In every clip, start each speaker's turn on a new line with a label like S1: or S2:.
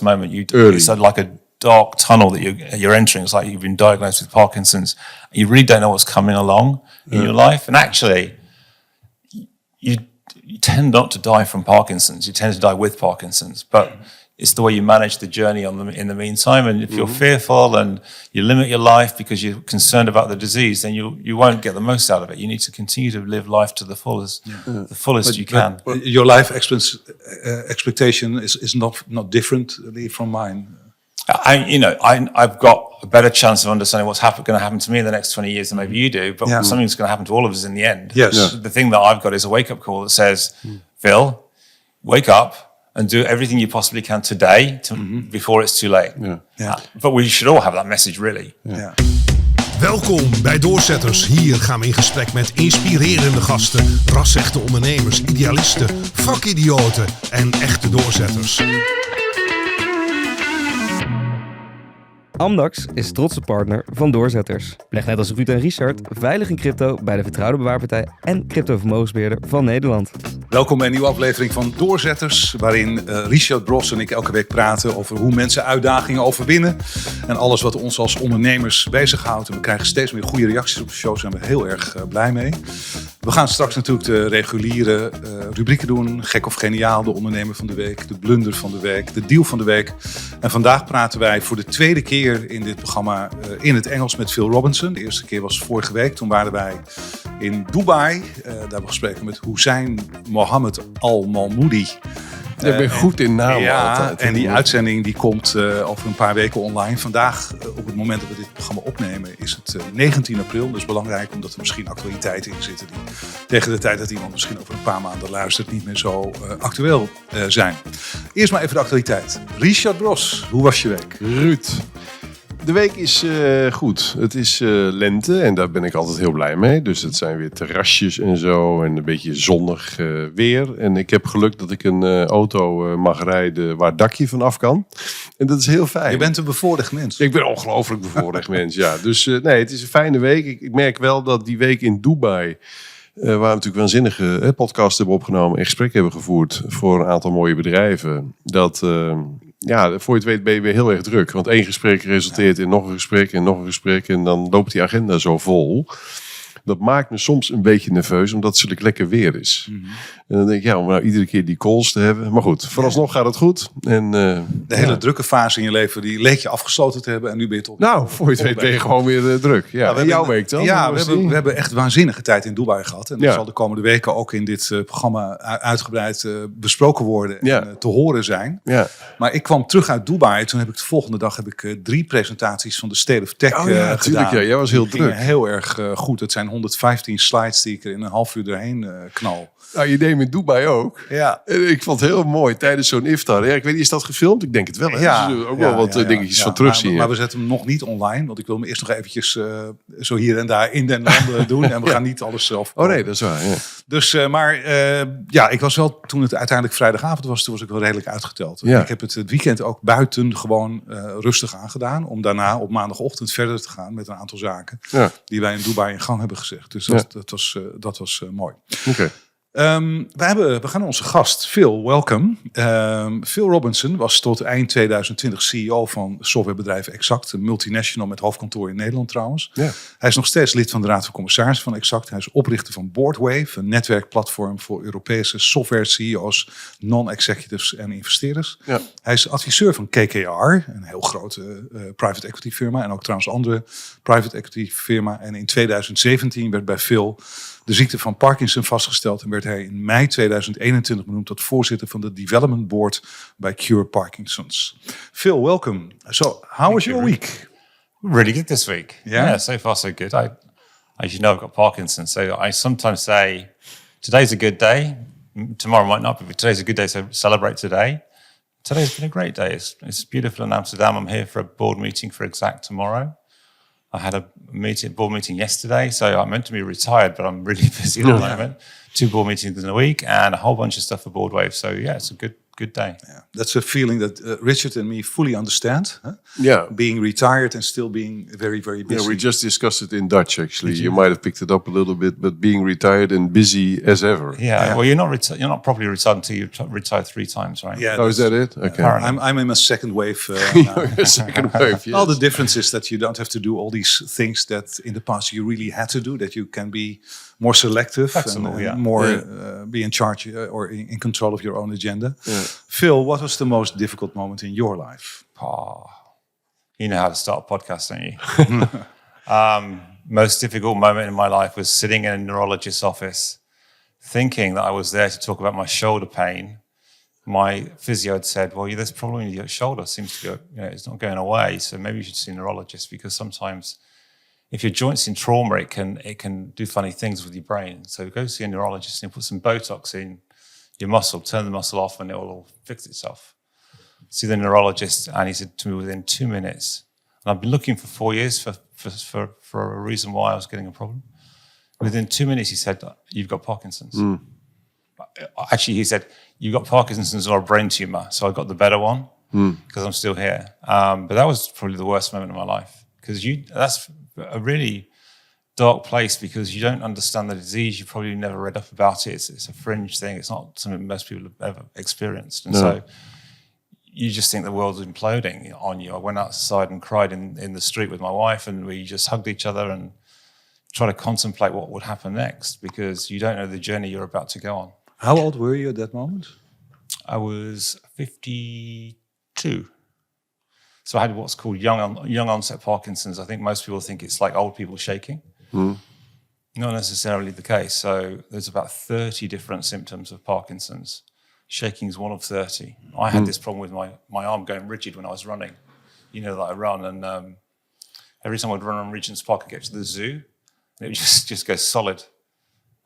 S1: moment, it's like a dark tunnel that you're entering. It's like you've been diagnosed with Parkinson's. You really don't know what's coming along in your life. And actually, you tend not to die from Parkinson's. You tend to die with Parkinson's. But it's the way you manage the journey in the meantime. And if you're fearful and you limit your life because you're concerned about the disease, then you won't get the most out of it. You need to continue to live life to the fullest, you can.
S2: But your life expectation is not differently from mine.
S1: I've got a better chance of understanding what's going to happen to me in the next 20 years than maybe you do, but something's going to happen to all of us in the end.
S2: Yes. Yeah.
S1: The thing that I've got is a wake-up call that says, Phil, wake up and do everything you possibly can today before it's too late. But we should all have that message, really.
S2: Yeah.
S3: Welkom bij Doorzetters. Hier gaan we in gesprek met inspirerende gasten, rasechte ondernemers, idealisten, vakidioten en echte doorzetters.
S4: Amdax is trotse partner van Doorzetters. Beleg net als Ruud en Richard veilig in crypto bij de vertrouwde bewaarpartij en cryptovermogensbeheerder van Nederland.
S2: Welkom bij een nieuwe aflevering van Doorzetters, waarin Richard Bros en ik elke week praten over hoe mensen uitdagingen overwinnen en alles wat ons als ondernemers bezighoudt. En we krijgen steeds meer goede reacties op de show, daar zijn we heel erg blij mee. We gaan straks natuurlijk de reguliere rubrieken doen. Gek of geniaal, de ondernemer van de week, de blunder van de week, de deal van de week. En vandaag praten wij voor de tweede keer in dit programma in het Engels met Phil Robinson. De eerste keer was vorige week. Toen waren wij in Dubai. Daar hebben we gesproken met Hussein Mohammed Al-Malmoudi.
S5: Je bent goed in naam.
S2: Ja,
S5: altijd.
S2: En die uitzending die komt over een paar weken online. Vandaag, op het moment dat we dit programma opnemen, is het 19 april. Dus belangrijk, omdat er misschien actualiteiten in zitten die tegen de tijd dat iemand misschien over een paar maanden luistert niet meer zo actueel zijn. Eerst maar even de actualiteit. Richard Bros, hoe was je week?
S5: Ruud. De week is goed. Het is lente en daar ben ik altijd heel blij mee. Dus het zijn weer terrasjes en zo en een beetje zonnig weer. En ik heb geluk dat ik een auto mag rijden waar het dakje van af kan. En dat is heel fijn.
S2: Je bent een bevoorrecht mens.
S5: Ik ben een ongelooflijk bevoorrecht mens, ja. Dus nee, het is een fijne week. Ik merk wel dat die week in Dubai, waar we natuurlijk waanzinnige podcasts hebben opgenomen en gesprekken hebben gevoerd voor een aantal mooie bedrijven, dat voor je het weet ben je weer heel erg druk. Want één gesprek resulteert in nog een gesprek en nog een gesprek. En dan loopt die agenda zo vol. Dat maakt me soms een beetje nerveus, omdat het zulk lekker weer is. Mm-hmm. En dan denk ik, om nou iedere keer die calls te hebben. Maar goed, vooralsnog gaat het goed. En,
S2: de hele drukke fase in je leven, die leek je afgesloten te hebben. En nu ben je toch...
S5: Nou, voor je het weet ben je gewoon weer druk. Ja, en jouw week dan?
S2: Ja, we hebben echt waanzinnige tijd in Dubai gehad. En dat zal de komende weken ook in dit programma uitgebreid besproken worden. En te horen zijn. Ja. Maar ik kwam terug uit Dubai. Toen heb ik de volgende dag 3 presentaties van de State of Tech gedaan.
S5: Tuurlijk, ja, jij was heel druk.
S2: Heel erg goed. Het zijn 115 slides die ik er in een half uur doorheen knal.
S5: Nou, je deed me in Dubai ook.
S2: Ja.
S5: En ik vond het heel mooi tijdens zo'n iftar. Ja, ik weet niet, is dat gefilmd? Ik denk het wel. Hè? Ja. Dus ook wel wat dingetjes van terugzien.
S2: Maar we zetten hem nog niet online. Want ik wil hem eerst nog eventjes zo hier en daar in den landen doen. En we gaan niet alles zelf.
S5: Oh nee, dat is waar. Ja.
S2: Dus, ik was wel, toen het uiteindelijk vrijdagavond was, toen was ik wel redelijk uitgeteld. Ja. Ik heb het weekend ook buiten gewoon rustig aangedaan. Om daarna op maandagochtend verder te gaan met een aantal zaken. Ja. Die wij in Dubai in gang hebben gezegd. Dus dat was mooi.
S5: Oké.
S2: We gaan naar onze gast, Phil, welkom. Phil Robinson was tot eind 2020 CEO van softwarebedrijf Exact, een multinational met hoofdkantoor in Nederland trouwens. Ja. Hij is nog steeds lid van de Raad van Commissarissen van Exact. Hij is oprichter van Boardwave, een netwerkplatform voor Europese software-CEO's, non-executives en investeerders. Ja. Hij is adviseur van KKR, een heel grote private equity firma en ook trouwens andere private equity firma. En in 2017 werd bij Phil de ziekte van Parkinson vastgesteld en werd hij in mei 2021 benoemd tot voorzitter van de Development Board bij Cure Parkinson's. Phil, welcome. So, how was your week?
S1: Really good this week. Yeah, so far so good. As you know, I've got Parkinson's, so I sometimes say today's a good day. Tomorrow might not be, but today's a good day, so celebrate today. Today's been a great day. It's beautiful in Amsterdam. I'm here for a board meeting for Exact tomorrow. I had a board meeting yesterday, so I'm meant to be retired, but I'm really busy at the moment. 2 board meetings in a week and a whole bunch of stuff for Boardwave. So yeah, it's a good day.
S2: Yeah. That's a feeling that Richard and me fully understand. Huh?
S5: Yeah.
S2: Being retired and still being very, very busy.
S5: Yeah, we just discussed it in Dutch, actually. You might have picked it up a little bit, but being retired and busy as ever.
S1: Yeah. Well, you're not properly retired until you've retired 3 times, right?
S2: Yeah,
S5: Oh, is that it? Okay.
S1: Apparently.
S2: I'm in a second wave. Now.
S5: Second wave, yes.
S2: All the difference is that you don't have to do all these things that in the past you really had to do. That you can be more selective
S1: Flexible,
S2: and
S1: yeah.
S2: more be in charge or in control of your own agenda. Phil, what was the most difficult moment in your life?
S1: Oh, you know how to start a podcast, don't you? Most difficult moment in my life was sitting in a neurologist's office, thinking that I was there to talk about my shoulder pain. My physio had said, well, there's a problem in your shoulder. It seems to go, it's not going away. So maybe you should see a neurologist, because sometimes if your joint's in trauma, it can do funny things with your brain. So go see a neurologist and put some Botox in your muscle, turn the muscle off, and it will all fix itself. See the neurologist, and he said to me within 2 minutes, and I've been looking for 4 years for a reason why I was getting a problem. Within 2 minutes, he said, you've got Parkinson's. Actually, he said, you've got Parkinson's or a brain tumor. So I got the better one because I'm still here. But that was probably the worst moment of my life, because that's a really dark place, because you don't understand the disease. You've probably never read up about it. It's a fringe thing. It's not something most people have ever experienced. And so you just think the world's imploding on you. I went outside and cried in the street with my wife, and we just hugged each other and tried to contemplate what would happen next, because you don't know the journey you're about to go on.
S2: How old were you at that moment?
S1: I was 52. So I had what's called young onset Parkinson's. I think most people think it's like old people shaking. Not necessarily the case. So there's about 30 different symptoms of Parkinson's. Shaking is one of 30. I had this problem with my arm going rigid when I was running. You know that I run, and every time I'd run on Regent's Park, I'd get to the zoo, and it would just go solid.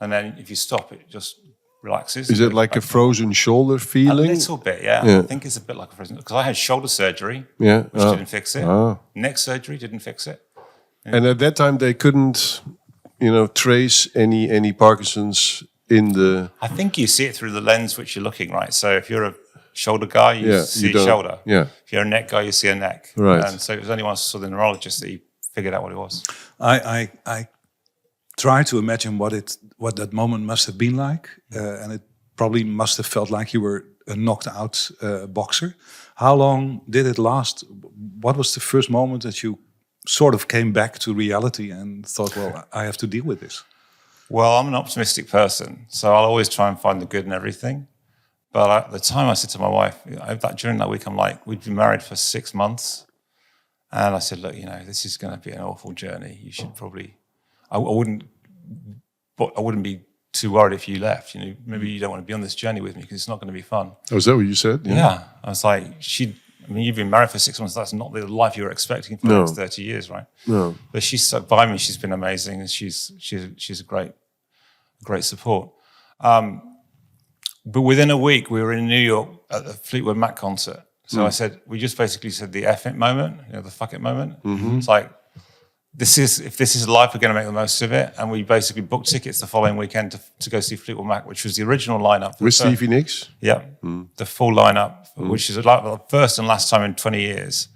S1: And then if you stop, it just relaxes.
S5: Is it like a frozen shoulder feeling?
S1: A little bit, yeah. I think it's a bit like a frozen, because I had shoulder surgery, which didn't fix it. Neck surgery didn't fix it.
S5: And at that time, they couldn't, trace any Parkinson's in the...
S1: I think you see it through the lens which you're looking, right? So if you're a shoulder guy, you see a shoulder.
S5: Yeah.
S1: If you're a neck guy, you see a neck.
S5: Right.
S1: And so it was only once I saw the neurologist that he figured out what it was.
S2: I try to imagine what that moment must have been like, and it probably must have felt like you were a knocked out boxer. How long did it last? What was the first moment that you sort of came back to reality and thought, well, I have to deal with this?
S1: Well, I'm an optimistic person, so I'll always try and find the good in everything. But at the time I said to my wife, during that week, I'm like, we'd been married for 6 months. And I said, look, this is going to be an awful journey. You should probably, I wouldn't be too worried if you left. Maybe you don't want to be on this journey with me because it's not going to be fun.
S5: Oh, is that what you said?
S1: Yeah. I was like, you've been married for 6 months. That's not the life you were expecting for the next 30 years, right?
S5: No.
S1: But she's stuck by me. She's been amazing, and she's a great support. But within a week, we were in New York at the Fleetwood Mac concert. So I said, we just basically said the F it moment, the fuck it moment. It's like, if this is life, we're going to make the most of it. And we basically booked tickets the following weekend to go see Fleetwood Mac, which was the original lineup.
S5: With Stevie Nicks?
S1: Yeah, the full lineup, which is like the first and last time in 20 years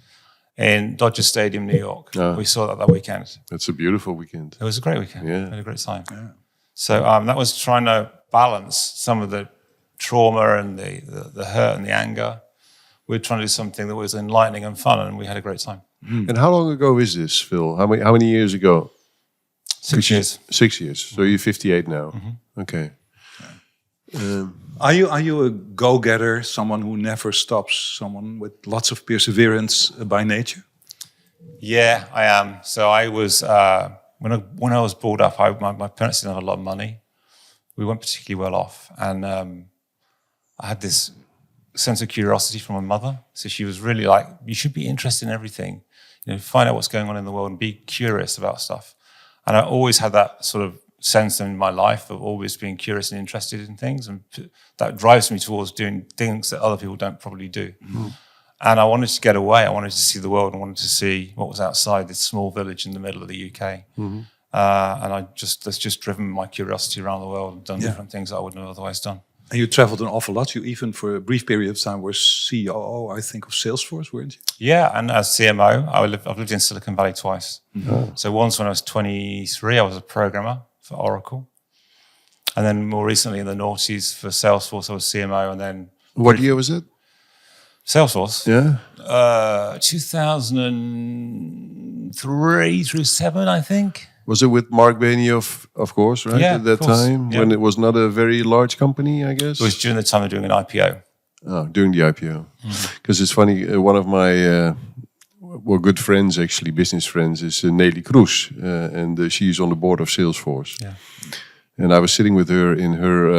S1: in Dodger Stadium, New York. We saw that weekend.
S5: It's a beautiful weekend.
S1: It was a great weekend.
S5: Yeah.
S1: We had a great time. Yeah. So that was trying to balance some of the trauma and the hurt and the anger. We were trying to do something that was enlightening and fun, and we had a great time.
S5: And how long ago is this, Phil? How many years ago?
S1: 6 years.
S5: 6 years. So you're 58 now. Okay.
S2: Are you a go-getter, someone who never stops, someone with lots of perseverance by nature?
S1: Yeah, I am. So I was when I was brought up, my parents didn't have a lot of money. We weren't particularly well off, and I had this sense of curiosity from my mother. So she was really like, you should be interested in everything, find out what's going on in the world and be curious about stuff. And I always had that sort of sense in my life of always being curious and interested in things, and that drives me towards doing things that other people don't probably do. And I wanted to get away. I wanted to see the world. I wanted to see what was outside this small village in the middle of the UK. And that's just driven my curiosity around the world and done different things that I wouldn't have otherwise done.
S2: And you traveled an awful lot. You even, for a brief period of time, were COO, I think, of Salesforce, weren't you?
S1: Yeah, and as CMO, I've lived in Silicon Valley twice. So once when I was 23, I was a programmer for Oracle. And then more recently in the noughties for Salesforce, I was CMO. And then
S5: What year was it?
S1: Salesforce,
S5: Yeah.
S1: 2003 through 7, I think.
S5: Was it with Mark Benioff, of course, right?
S1: Yeah,
S5: At that
S1: of course.
S5: time,
S1: Yeah.
S5: when it was not a very large company, I guess.
S1: It was during the time of doing an IPO.
S5: Oh, during the IPO. Because it's funny, one of my good friends, actually, business friends, is Nelly Kroes. And she's on the board of Salesforce.
S1: Yeah.
S5: And I was sitting with her in her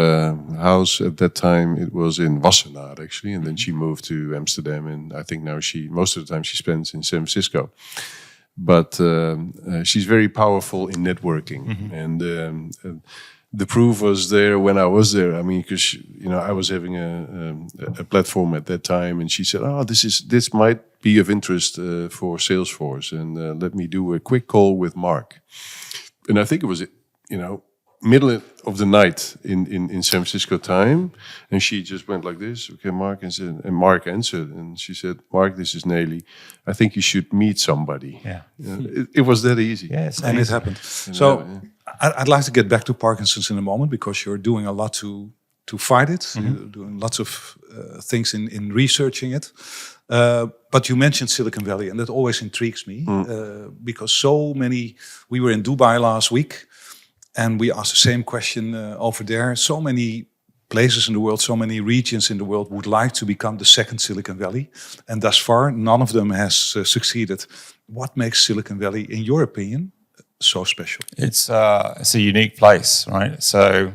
S5: house at that time. It was in Wassenaar, actually. And then she moved to Amsterdam. And I think now most of the time she spends in San Francisco. But she's very powerful in networking. And the proof was there when I was there. I mean, because I was having a platform at that time, and she said, "Oh, this might be of interest for Salesforce, and let me do a quick call with Mark." And I think it was, middle of the night in San Francisco time, and she just went like this. Okay, Mark, and Mark answered, and she said, "Mark, this is Nelly. I think you should meet somebody."
S1: Yeah.
S5: It was that easy.
S1: Yeah, it's
S2: And it
S1: amazing.
S2: happened. So I'd like to get back to Parkinson's in a moment, because you're doing a lot to fight it. You're doing lots of things in researching it. But you mentioned Silicon Valley, and that always intrigues me because we were in Dubai last week, and we asked the same question over there. So many places in the world, so many regions in the world would like to become the second Silicon Valley. And thus far, none of them has succeeded. What makes Silicon Valley, in your opinion, so special?
S1: It's a unique place, right? So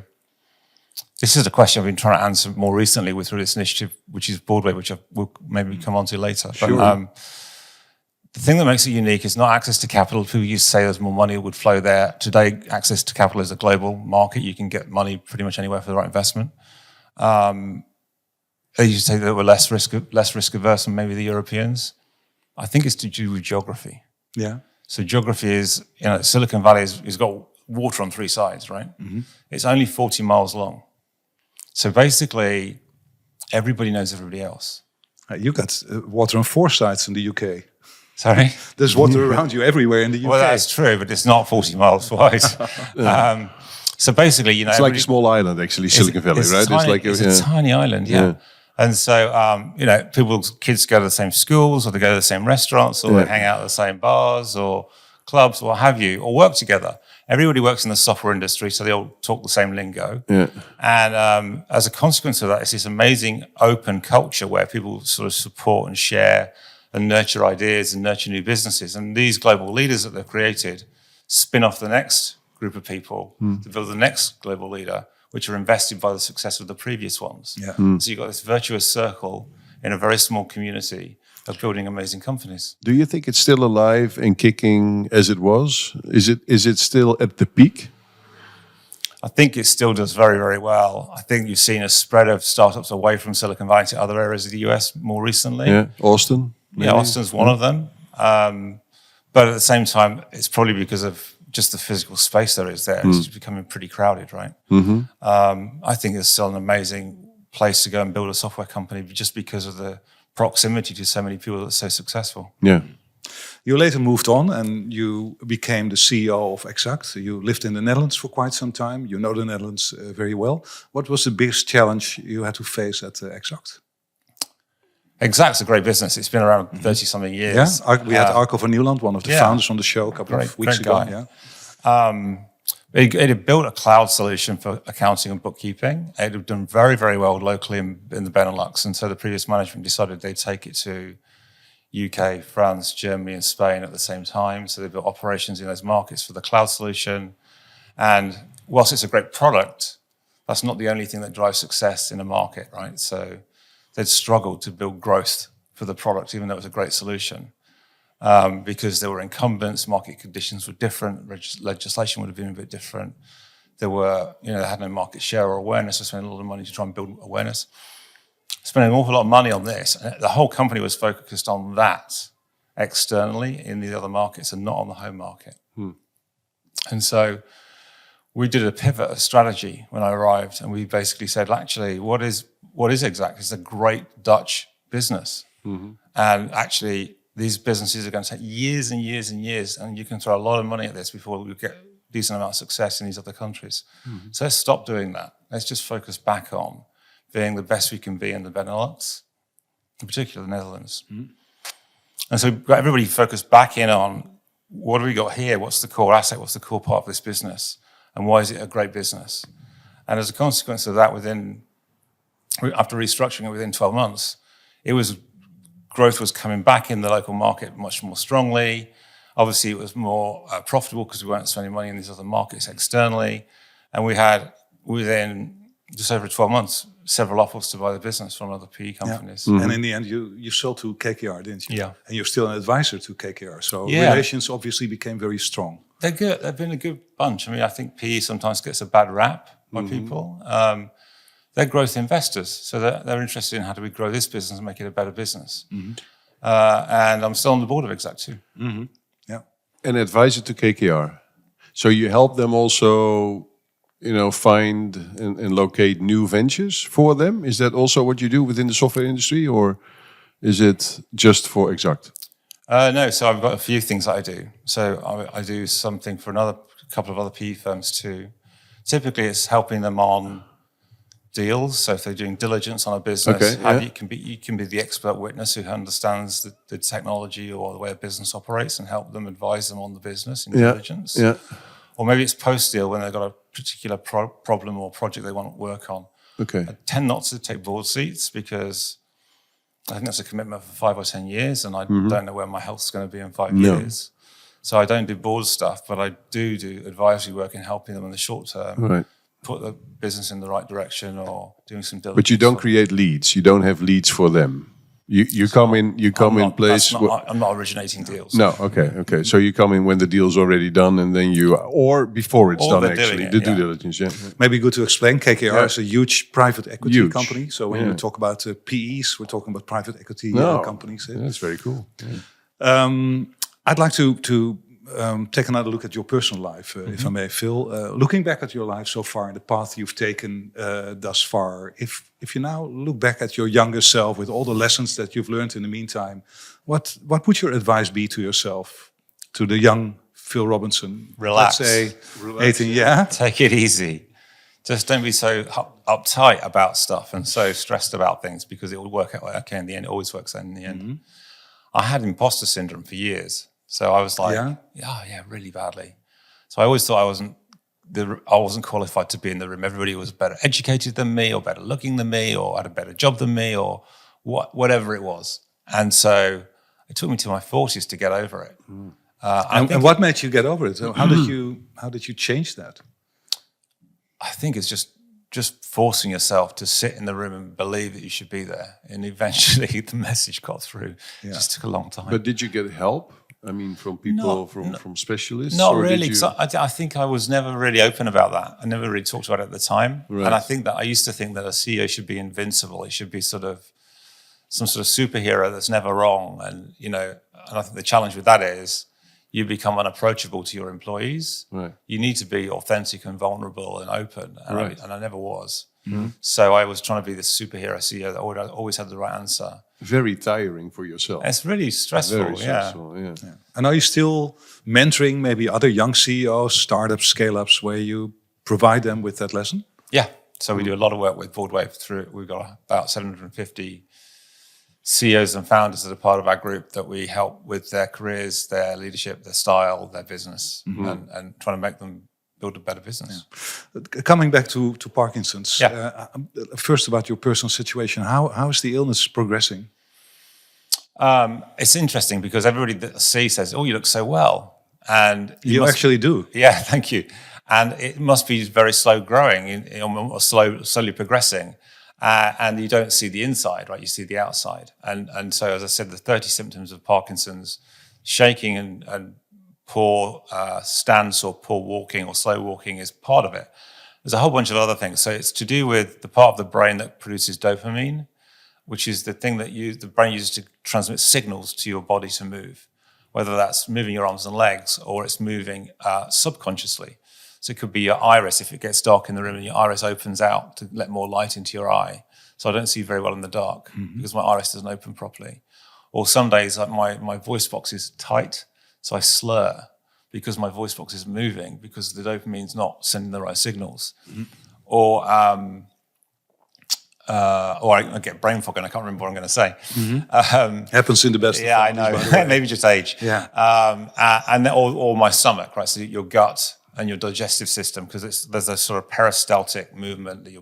S1: this is a question I've been trying to answer more recently with this initiative, which is Broadway, which we'll maybe come on to later.
S2: Sure.
S1: But the thing that makes it unique is not access to capital. People used to say there's more money would flow there. Today, access to capital is a global market. You can get money pretty much anywhere for the right investment. They used to say that we're less risk averse than maybe the Europeans. I think it's to do with geography.
S2: Yeah.
S1: So geography is, Silicon Valley has got water on 3 sides, right? It's only 40 miles long. So basically, everybody knows everybody else.
S2: You got water on 4 sides in the UK.
S1: Sorry?
S2: There's water around you everywhere in the UK.
S1: Well, that's true, but it's not 40 miles wide. So basically,
S5: It's like a small island, actually, Silicon Valley, right?
S1: It's a tiny island, yeah. And so, kids go to the same schools, or they go to the same restaurants, or they hang out at the same bars or clubs, or what have you, or work together. Everybody works in the software industry, so they all talk the same lingo.
S5: Yeah.
S1: And as a consequence of that, it's this amazing open culture where people sort of support and share and nurture ideas and nurture new businesses. And these global leaders that they've created spin off the next group of people to build the next global leader, which are invested by the success of the previous ones.
S2: Yeah.
S1: So you've got this virtuous circle in a very small community of building amazing companies.
S5: Do you think it's still alive and kicking as it was? Is it still at the peak?
S1: I think it still does very, very well. I think you've seen a spread of startups away from Silicon Valley to other areas of the US more recently.
S5: Yeah, Austin. Maybe?
S1: Yeah, Austin's one of them. But at the same time, it's probably because of just the physical space there is there. It's just becoming pretty crowded, right? I think it's still an amazing place to go and build a software company just because of the proximity to so many people that are so successful.
S5: Yeah.
S2: You later moved on and you became the CEO of Exact. You lived in the Netherlands for quite some time. You know the Netherlands very well. What was the biggest challenge you had to face at Exact?
S1: Exact's a great business. It's been around 30-something years.
S2: Yeah, we had Arco van Nieuwland, one of the founders on the show a couple of weeks ago.
S1: Guy.
S2: Yeah.
S1: It had built a cloud solution for accounting and bookkeeping. It had done very, very well locally in the Benelux. And so the previous management decided they'd take it to UK, France, Germany, and Spain at the same time. So they built operations in those markets for the cloud solution. And whilst it's a great product, that's not the only thing that drives success in a market, right? So they'd struggled to build growth for the product, even though it was a great solution. Because there were incumbents, market conditions were different, legislation would have been a bit different. They had no market share or awareness, so spending a lot of money to try and build awareness. Spending an awful lot of money on this. And the whole company was focused on that externally in the other markets and not on the home market. And so we did a pivot of strategy when I arrived, and we basically said, actually, what is Exact? It's a great Dutch business, and actually, these businesses are going to take years and years and years, and you can throw a lot of money at this before we get a decent amount of success in these other countries. So let's stop doing that. Let's just focus back on being the best we can be in the Benelux, in particular the Netherlands. And so got everybody focused back in on what do we got here? What's the core asset? What's the core part of this business? And why is it a great business? And as a consequence of that, after restructuring it within 12 months, growth was coming back in the local market much more strongly. Obviously, it was more profitable because we weren't spending money in these other markets externally. And we had, within just over 12 months, several offers to buy the business from other PE companies.
S2: And in the end, you sold to KKR, didn't you?
S1: Yeah.
S2: And you're still an advisor to KKR. So
S1: Yeah.
S2: relations obviously became very strong.
S1: They're good. They've been a good bunch. I mean, I think PE sometimes gets a bad rap by people. They're growth investors. So they're interested in how do we grow this business and make it a better business. And I'm still on the board of Exact too.
S2: Yeah.
S5: An advisor to KKR. So you help them also, find and locate new ventures for them? Is that also what you do within the software industry, or is it just for Exact?
S1: No, so I've got a few things that I do. So I do something for a couple of other PE firms too. Typically, it's helping them on deals. So if they're doing diligence on a business, you can be the expert witness who understands the technology or the way a business operates and help them advise them on the business in diligence.
S5: Yeah.
S1: Or maybe it's post-deal when they've got a particular problem or project they want to work on.
S5: Okay.
S1: I tend not to take board seats because I think that's a commitment for 5 or 10 years, and I don't know where my health's going to be in 5 years. So I don't do board stuff, but I do advisory work in helping them in the short term.
S5: Right.
S1: Put the business in the right direction or doing some diligence.
S5: But you don't create leads. You don't have leads for them. You come in place.
S1: I'm not originating deals.
S5: No, okay. So you come in when the deal's already done, and then or before it's done actually, the due diligence. Yeah.
S2: Maybe good to explain. KKR is a huge private equity company. So when you talk about PEs, we're talking about private equity companies.
S5: That's very cool. Yeah.
S2: I'd like to take another look at your personal life, if I may, Phil. Looking back at your life so far and the path you've taken thus far, if you now look back at your younger self with all the lessons that you've learned in the meantime, what would your advice be to yourself, to the young Phil Robinson?
S1: Relax.
S2: Let's say 18,
S1: Take it easy. Just don't be so uptight about stuff and so stressed about things because it will work out okay in the end. It always works out in the end. I had imposter syndrome for years. So I was like, really badly. So I always thought I wasn't qualified to be in the room. Everybody was better educated than me, or better looking than me, or had a better job than me, or whatever it was. And so it took me to my 40s to get over it.
S2: And what made you get over it? So how did you change that?
S1: I think it's just forcing yourself to sit in the room and believe that you should be there. And eventually the message got through. It just took a long time.
S5: But did you get help? I mean, from people, from specialists?
S1: Not really, because I think I was never really open about that. I never really talked about it at the time.
S5: Right.
S1: And I think that I used to think that a CEO should be invincible. He should be some sort of superhero that's never wrong. And, and I think the challenge with that is you become unapproachable to your employees.
S5: Right.
S1: You need to be authentic and vulnerable and open. And, I never was.
S5: Mm-hmm.
S1: So I was trying to be this superhero CEO that always had the right answer.
S5: Very tiring for yourself.
S1: It's really stressful.
S5: Very stressful, yeah.
S2: And are you still mentoring maybe other young CEOs, startups, scale-ups, where you provide them with that lesson?
S1: Yeah. So we do a lot of work with Broadway. We've got about 750 CEOs and founders that are part of our group that we help with their careers, their leadership, their style, their business, and trying to make them build a better business.
S2: Yeah. Coming back to Parkinson's, first about your personal situation, how is the illness progressing?
S1: It's interesting because everybody that I see says, "Oh, you look so well," and
S2: you actually do.
S1: Yeah, thank you. And it must be very slow growing, or slowly progressing, and you don't see the inside, right? You see the outside. And so, as I said, the 30 symptoms of Parkinson's, shaking and poor stance or poor walking or slow walking is part of it. There's a whole bunch of other things. So it's to do with the part of the brain that produces dopamine, which is the thing that the brain uses to transmit signals to your body to move, whether that's moving your arms and legs or it's moving subconsciously. So it could be your iris. If it gets dark in the room and your iris opens out to let more light into your eye. So I don't see very well in the dark because my iris doesn't open properly. Or some days like my voice box is tight, so I slur because my voice box is moving because the dopamine's not sending the right signals. Or I get brain fog and I can't remember what I'm going to say.
S2: Happens in the best.
S1: Yeah,
S2: of
S1: I
S2: families,
S1: know.
S2: by the way.
S1: Maybe just age.
S2: Yeah.
S1: Or my stomach, right? So your gut and your digestive system, because there's a sort of peristaltic movement that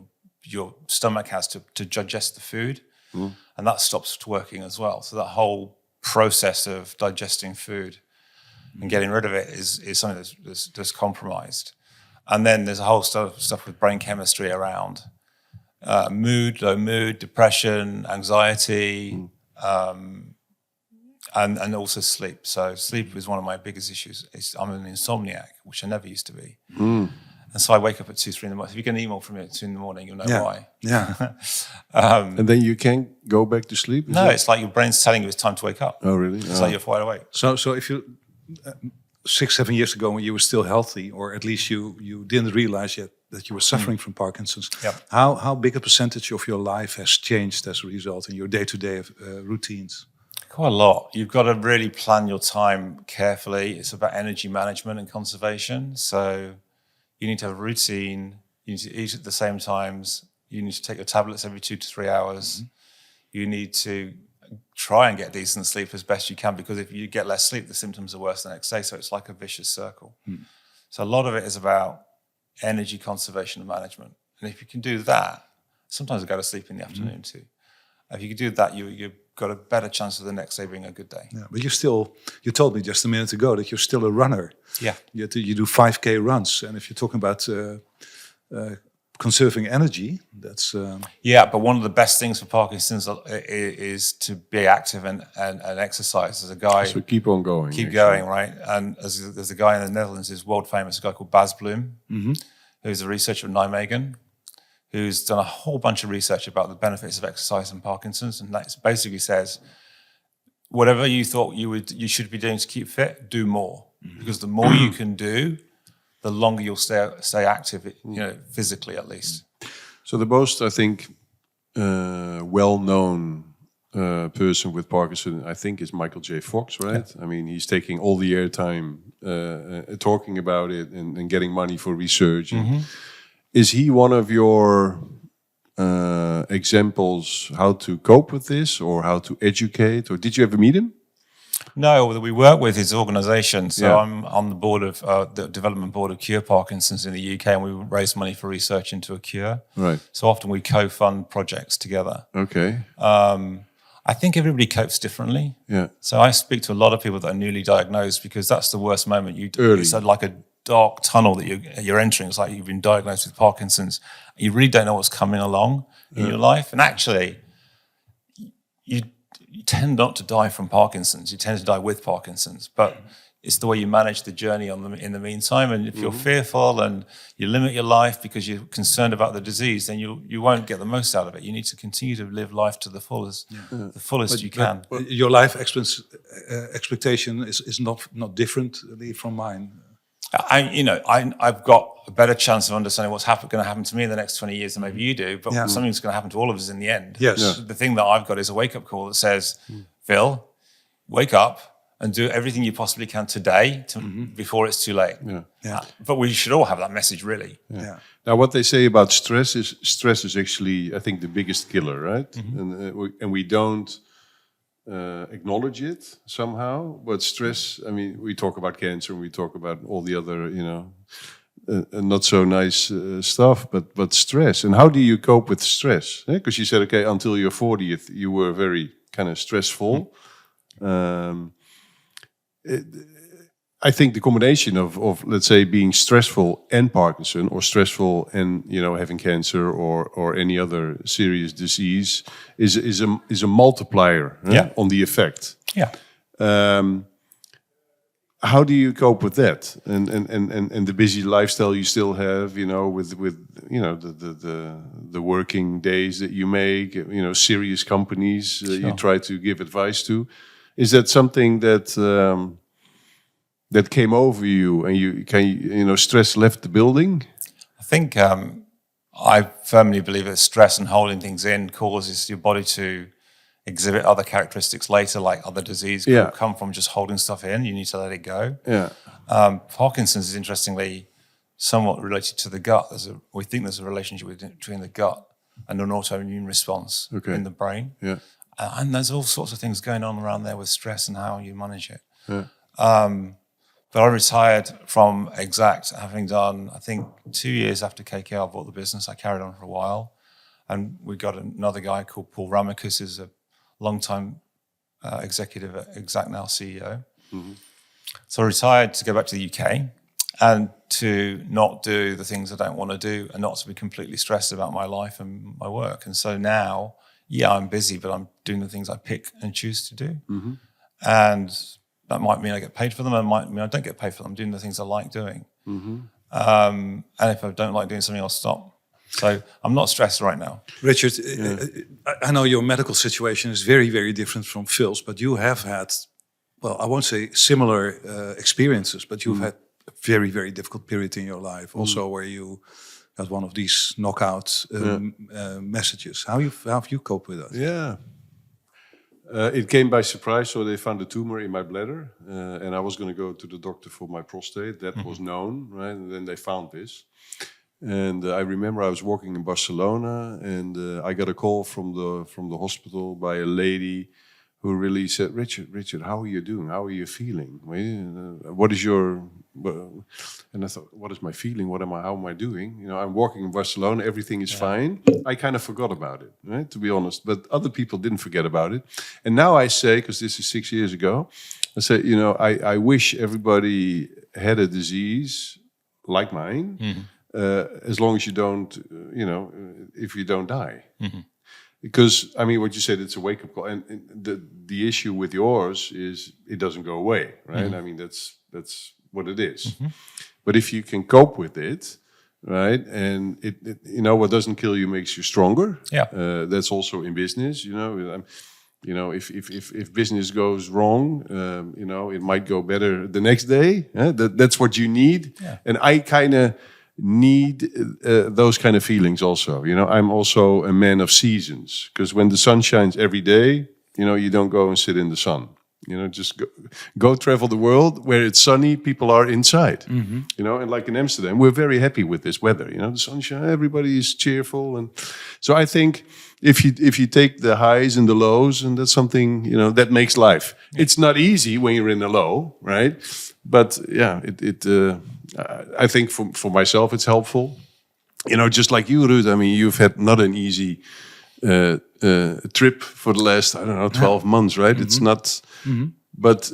S1: your stomach has to digest the food, and that stops working as well. So that whole process of digesting food and getting rid of it is something that's compromised. And then there's a whole stuff with brain chemistry around mood, low mood, depression, anxiety, and also sleep. So sleep is one of my biggest issues. I'm an insomniac, which I never used to be. And so I wake up at 2, 3 in the morning. If you get an email from me at 2 in the morning, you'll know why.
S2: Yeah.
S5: And then you can't go back to sleep? Is
S1: No,
S5: it?
S1: it's like your brain's telling you it's time to wake up.
S5: Oh, really?
S1: It's like you're wide awake.
S2: So if you 6, 7 years ago when you were still healthy, or at least you didn't realize yet that you were suffering from Parkinson's,
S1: Yep.
S2: how big a percentage of your life has changed as a result in your day-to-day routines?
S1: Quite a lot. You've got to really plan your time carefully. It's about energy management and conservation. So you need to have a routine. You need to eat at the same times. You need to take your tablets every 2 to 3 hours. You need to try and get decent sleep as best you can, because if you get less sleep, the symptoms are worse the next day. So it's like a vicious circle. So a lot of it is about energy conservation and management. And if you can do that, sometimes I go to sleep in the afternoon too. If you can do that, you've got a better chance of the next day being a good day.
S2: Yeah, but you told me just a minute ago that you're still a runner.
S1: Yeah.
S2: You do 5K runs, and if you're talking about conserving energy, that's
S1: Yeah, but one of the best things for Parkinson's is to be active and exercise. There's a guy,
S5: So keep on going.
S1: keep
S5: actually.
S1: going, right? And there's a guy in the Netherlands who's world famous, a guy called Bas Bloem, who's a researcher at Nijmegen, who's done a whole bunch of research about the benefits of exercise and Parkinson's, and that basically says, whatever you thought you should be doing to keep fit, do more, because the more you can do, the longer you'll stay active, physically at least.
S5: So the most, I think, well-known person with Parkinson, I think, is Michael J. Fox, right? I mean, he's taking all the airtime talking about it and getting money for research. Is he one of your examples how to cope with this, or how to educate, or did you ever meet him?
S1: No, we work with his organisation. So
S5: Yeah.
S1: I'm on the board of the development board of Cure Parkinson's in the UK, and we raise money for research into a cure.
S5: Right.
S1: So often we co-fund projects together.
S5: Okay.
S1: I think everybody copes differently.
S5: Yeah.
S1: So I speak to a lot of people that are newly diagnosed, because that's the worst moment.
S5: Early.
S1: It's like a dark tunnel that you're entering. It's like you've been diagnosed with Parkinson's. You really don't know what's coming along in your life. And actually, you tend not to die from Parkinson's. You tend to die with Parkinson's. But it's the way you manage the journey in the meantime. And if you're fearful and you limit your life because you're concerned about the disease, then you won't get the most out of it. You need to continue to live life to the fullest you can.
S2: your life expectation is not differently from mine.
S1: I've got a better chance of understanding what's going to happen to me in the next 20 years than maybe you do, but something's going to happen to all of us in the end.
S2: Yes. Yeah.
S1: The thing that I've got is a wake-up call that says, Phil, wake up and do everything you possibly can today before it's too late.
S2: Yeah.
S1: But we should all have that message, really.
S2: Yeah.
S5: Now, what they say about stress is actually, I think, the biggest killer, right? And we don't acknowledge it somehow. But stress, I mean, we talk about cancer and we talk about all the other, not so nice stuff, but stress. And how do you cope with stress? Because you said, okay, until your 40th, you were very kind of stressful. I think the combination of let's say being stressful and Parkinson, or stressful and having cancer or any other serious disease is a multiplier on the effect.
S1: Yeah.
S5: How do you cope with that and the busy lifestyle you still have? With the working days that you make. Serious companies you try to give advice to. Is that something that that came over you, and stress left the building?
S1: I think I firmly believe that stress and holding things in causes your body to exhibit other characteristics later, like other disease could come from just holding stuff in. You need to let it go.
S5: Yeah.
S1: Parkinson's is interestingly somewhat related to the gut. We think there's a relationship between the gut and an autoimmune response in the brain.
S5: Yeah.
S1: And there's all sorts of things going on around there with stress and how you manage it.
S5: Yeah.
S1: But I retired from Exact, having done, I think, 2 years after KKR bought the business. I carried on for a while. And we got another guy called Paul Ramicus, who's a long-time executive at Exact, now CEO. Mm-hmm. So I retired to go back to the UK and to not do the things I don't want to do and not to be completely stressed about my life and my work. And so now, I'm busy, but I'm doing the things I pick and choose to do. Mm-hmm. And that might mean I get paid for them. It might mean I don't get paid for them. I'm doing the things I like doing. Mm-hmm. And if I don't like doing something, I'll stop. So I'm not stressed right now.
S2: Richard, I know your medical situation is very, very different from Phil's, but you have had, well, I won't say similar experiences, but you've had a very, very difficult period in your life. Also where you got one of these knockout messages. How have you coped with that?
S5: Yeah. It came by surprise, so they found a tumor in my bladder, and I was going to go to the doctor for my prostate. That was known, right? And then they found this. And I remember I was working in Barcelona, and I got a call from the hospital by a lady who really said, Richard, how are you doing? How are you feeling? What is your... And I thought, what is my feeling? How am I doing? I'm working in Barcelona, everything is fine. I kind of forgot about it, right? To be honest. But other people didn't forget about it. And now I say, because this is 6 years ago, I say, I wish everybody had a disease like mine, as long as you don't, if you don't die. Mm-hmm. Because, what you said, it's a wake-up call. And the issue with yours is it doesn't go away, right? Mm-hmm. That's what it is. Mm-hmm. But if you can cope with it, right, and it what doesn't kill you makes you stronger.
S1: Yeah.
S5: That's also in business, if business goes wrong, it might go better the next day. That's what you need. Yeah. And I kind of need those kind of feelings also. I'm also a man of seasons, because when the sun shines every day, you don't go and sit in the sun. Just go travel the world where it's sunny, people are inside. Mm-hmm. And like in Amsterdam, we're very happy with this weather. The sunshine, everybody is cheerful. And so I think if you take the highs and the lows, and that's something, that makes life. Yeah. It's not easy when you're in a low, right? But yeah, I think for myself, it's helpful. Just like you, Ruud, you've had not an easy trip for the last, 12 months, right? Mm-hmm. It's not, but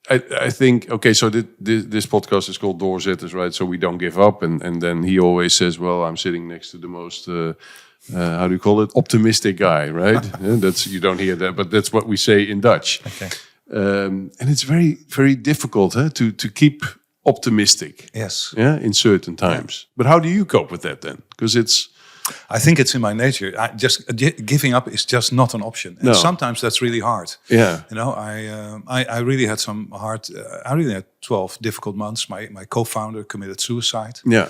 S5: I think, okay, so this podcast is called Doorzetters, right? So we don't give up. And then he always says, well, I'm sitting next to the most, how do you call it? Optimistic guy, right? You don't hear that, but that's what we say in Dutch.
S1: Okay.
S5: And it's very, very difficult to keep optimistic.
S2: Yes.
S5: Yeah, in certain times. Yeah. But how do you cope with that then? Because
S2: I think it's in my nature. Giving up is just not an option. And sometimes that's really hard.
S5: Yeah.
S2: I really had some hard, I really had 12 difficult months. My co-founder committed suicide.
S5: Yeah.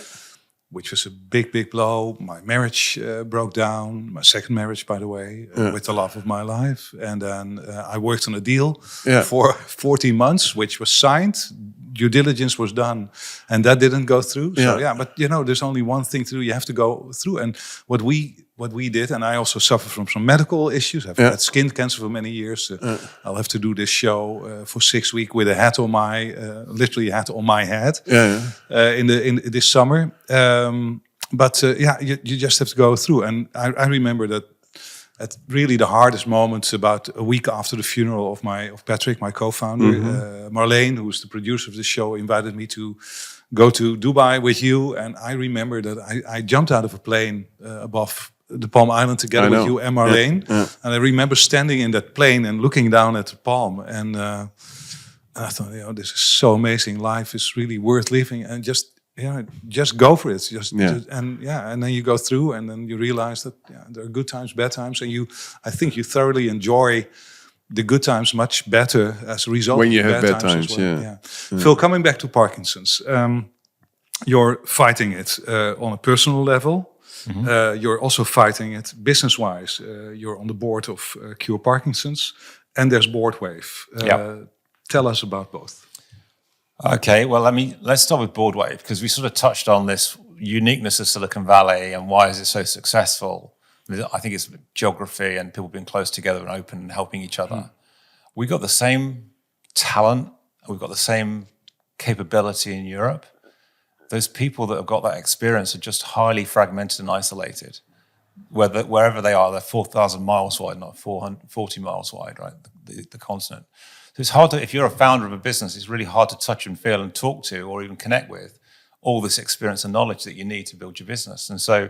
S2: Which was a big, big blow. My marriage broke down. My second marriage, by the way, with the love of my life. And then I worked on a deal for 14 months, which was signed. Due diligence was done, and that didn't go through. So but there's only one thing to do. You have to go through. And what we did, and I also suffer from some medical issues. I've had skin cancer for many years. I'll have to do this show for 6 weeks with a hat on literally a hat on my head. In this summer. You just have to go through. And I remember that at really the hardest moments, about a week after the funeral of Patrick, my co-founder, Marleen, who's the producer of the show, invited me to go to Dubai with you. And I remember that I jumped out of a plane above the Palm Island together with you and Marleen. Yeah. And I remember standing in that plane and looking down at the palm. And I thought, this is so amazing. Life is really worth living. And just go for it. And then you go through, and then you realize that there are good times, bad times, and I think you thoroughly enjoy the good times much better as a result
S5: When
S2: of
S5: you
S2: the
S5: have bad
S2: as
S5: times, yeah.
S2: Phil, coming back to Parkinson's, you're fighting it on a personal level. You're also fighting it business-wise. You're on the board of Cure Parkinson's, and there's Boardwave. Tell us about both.
S1: Okay, well, let's start with Boardwave, because we sort of touched on this uniqueness of Silicon Valley and why is it so successful. I think it's geography and people being close together and open and helping each other. We got the same talent, we've got the same capability in Europe. Those people that have got that experience are just highly fragmented and isolated. Wherever they are, they're 4,000 miles wide, not 440 miles wide, right? The continent. So it's hard to, if you're a founder of a business, it's really hard to touch and feel and talk to or even connect with all this experience and knowledge that you need to build your business. And so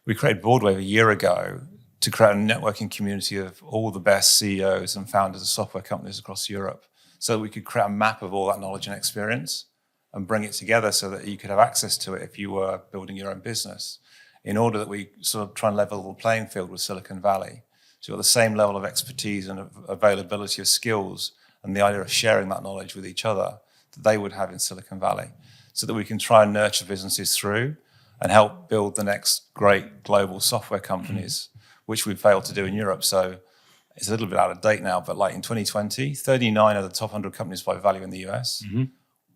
S1: we created Boardwave a year ago to create a networking community of all the best CEOs and founders of software companies across Europe so that we could create a map of all that knowledge and experience and bring it together so that you could have access to it if you were building your own business, in order that we sort of try and level the playing field with Silicon Valley. So you've got the same level of expertise and availability of skills and the idea of sharing that knowledge with each other that they would have in Silicon Valley, so that we can try and nurture businesses through and help build the next great global software companies, which we've failed to do in Europe. So it's a little bit out of date now, but like in 2020, 39 of the top 100 companies by value in the US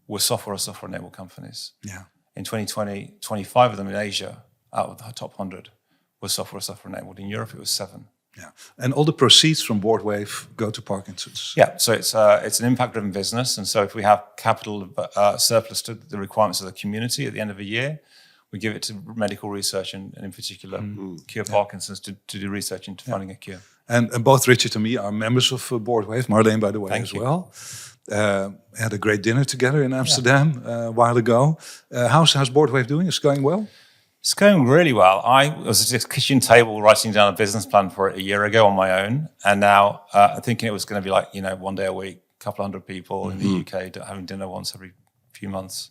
S1: were software or software-enabled companies.
S2: Yeah.
S1: In 2020, 25 of them in Asia, out of the top 100, were software or software-enabled. In Europe, it was 7.
S2: Yeah, and all the proceeds from Boardwave go to Parkinson's.
S1: Yeah, so it's an impact-driven business, and so if we have capital surplus to the requirements of the community at the end of a year, we give it to medical research and in particular Cure Parkinson's to do research into finding a cure.
S2: And both Richard and me are members of Boardwave. Marleen, by the way,
S1: Thank you.
S2: well. Had a great dinner together in Amsterdam a while ago. How's Boardwave doing? Is it going well?
S1: It's going really well. I was at this kitchen table writing down a business plan for it a year ago on my own, and now thinking it was going to be like, 1 day a week, a couple hundred people in the UK having dinner once every few months.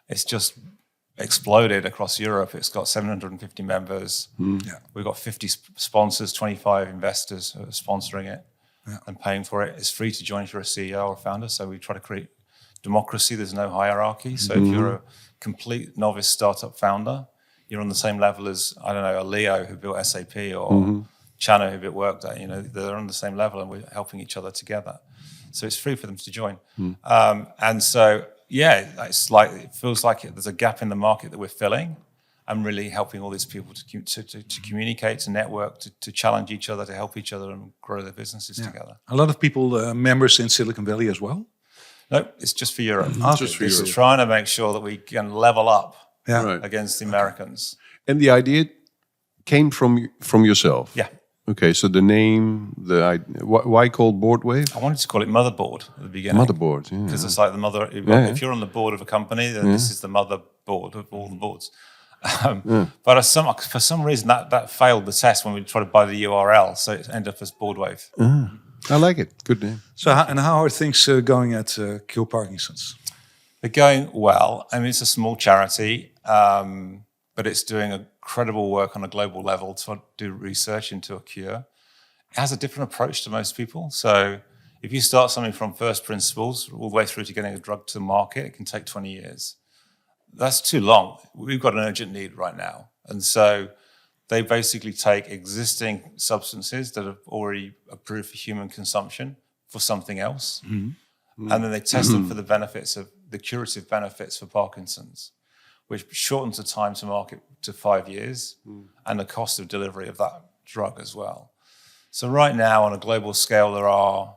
S1: It's just exploded across Europe. It's got 750 members.
S2: Yeah.
S1: We've got 50 sponsors, 25 investors who are sponsoring it and paying for it. It's free to join if you're a CEO or a founder. So we try to create democracy. There's no hierarchy. So if you're a complete novice startup founder, you're on the same level as, I don't know, a Leo who built SAP or Chano who built Workday. They're on the same level and we're helping each other together. So it's free for them to join. And so, it feels like there's a gap in the market that we're filling. I'm really helping all these people to communicate, to network, to challenge each other, to help each other and grow their businesses together.
S2: A lot of people, members in Silicon Valley as well?
S1: No, it's just for Europe.
S5: Just for
S1: It's
S5: Europe.
S1: trying to make sure that we can level up
S2: Yeah.
S1: against the Americans.
S5: And the idea came from yourself.
S1: Yeah.
S5: Okay, so the name, why called Boardwave?
S1: I wanted to call it Motherboard at the beginning.
S5: Motherboard, yeah.
S1: Because it's like the mother. If you're on the board of a company, then this is the motherboard of all the boards. But for some reason, that failed the test when we tried to buy the URL, so it ended up as Boardwave.
S5: I like it. Good name.
S2: So, how are things going at Cure Parkinson's?
S1: They're going well. I mean, it's a small charity, but it's doing incredible work on a global level to do research into a cure. It has a different approach to most people. So if you start something from first principles all the way through to getting a drug to market, it can take 20 years. That's too long. We've got an urgent need right now. And so they basically take existing substances that are already approved for human consumption for something else. And then they test them for the benefits of the curative benefits for Parkinson's, which shortens the time to market to 5 years and the cost of delivery of that drug as well. So right now on a global scale, there are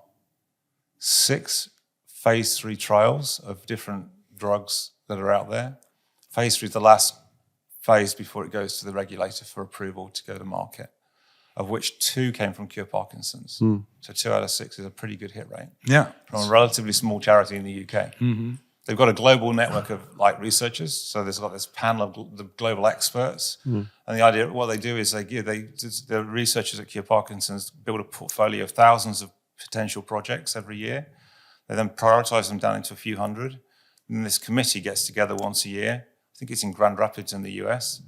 S1: 6 phase 3 trials of different drugs that are out there. Phase 3 is the last phase before it goes to the regulator for approval to go to market, of which 2 came from Cure Parkinson's. So 2 out of 6 is a pretty good hit rate
S2: Yeah.
S1: from a relatively small charity in the UK. They've got a global network of researchers. So there's got this panel of the global experts. And the idea, what they do is the researchers at Cure Parkinson's build a portfolio of thousands of potential projects every year. They then prioritize them down into a few hundred. And this committee gets together once a year. I think it's in Grand Rapids in the US.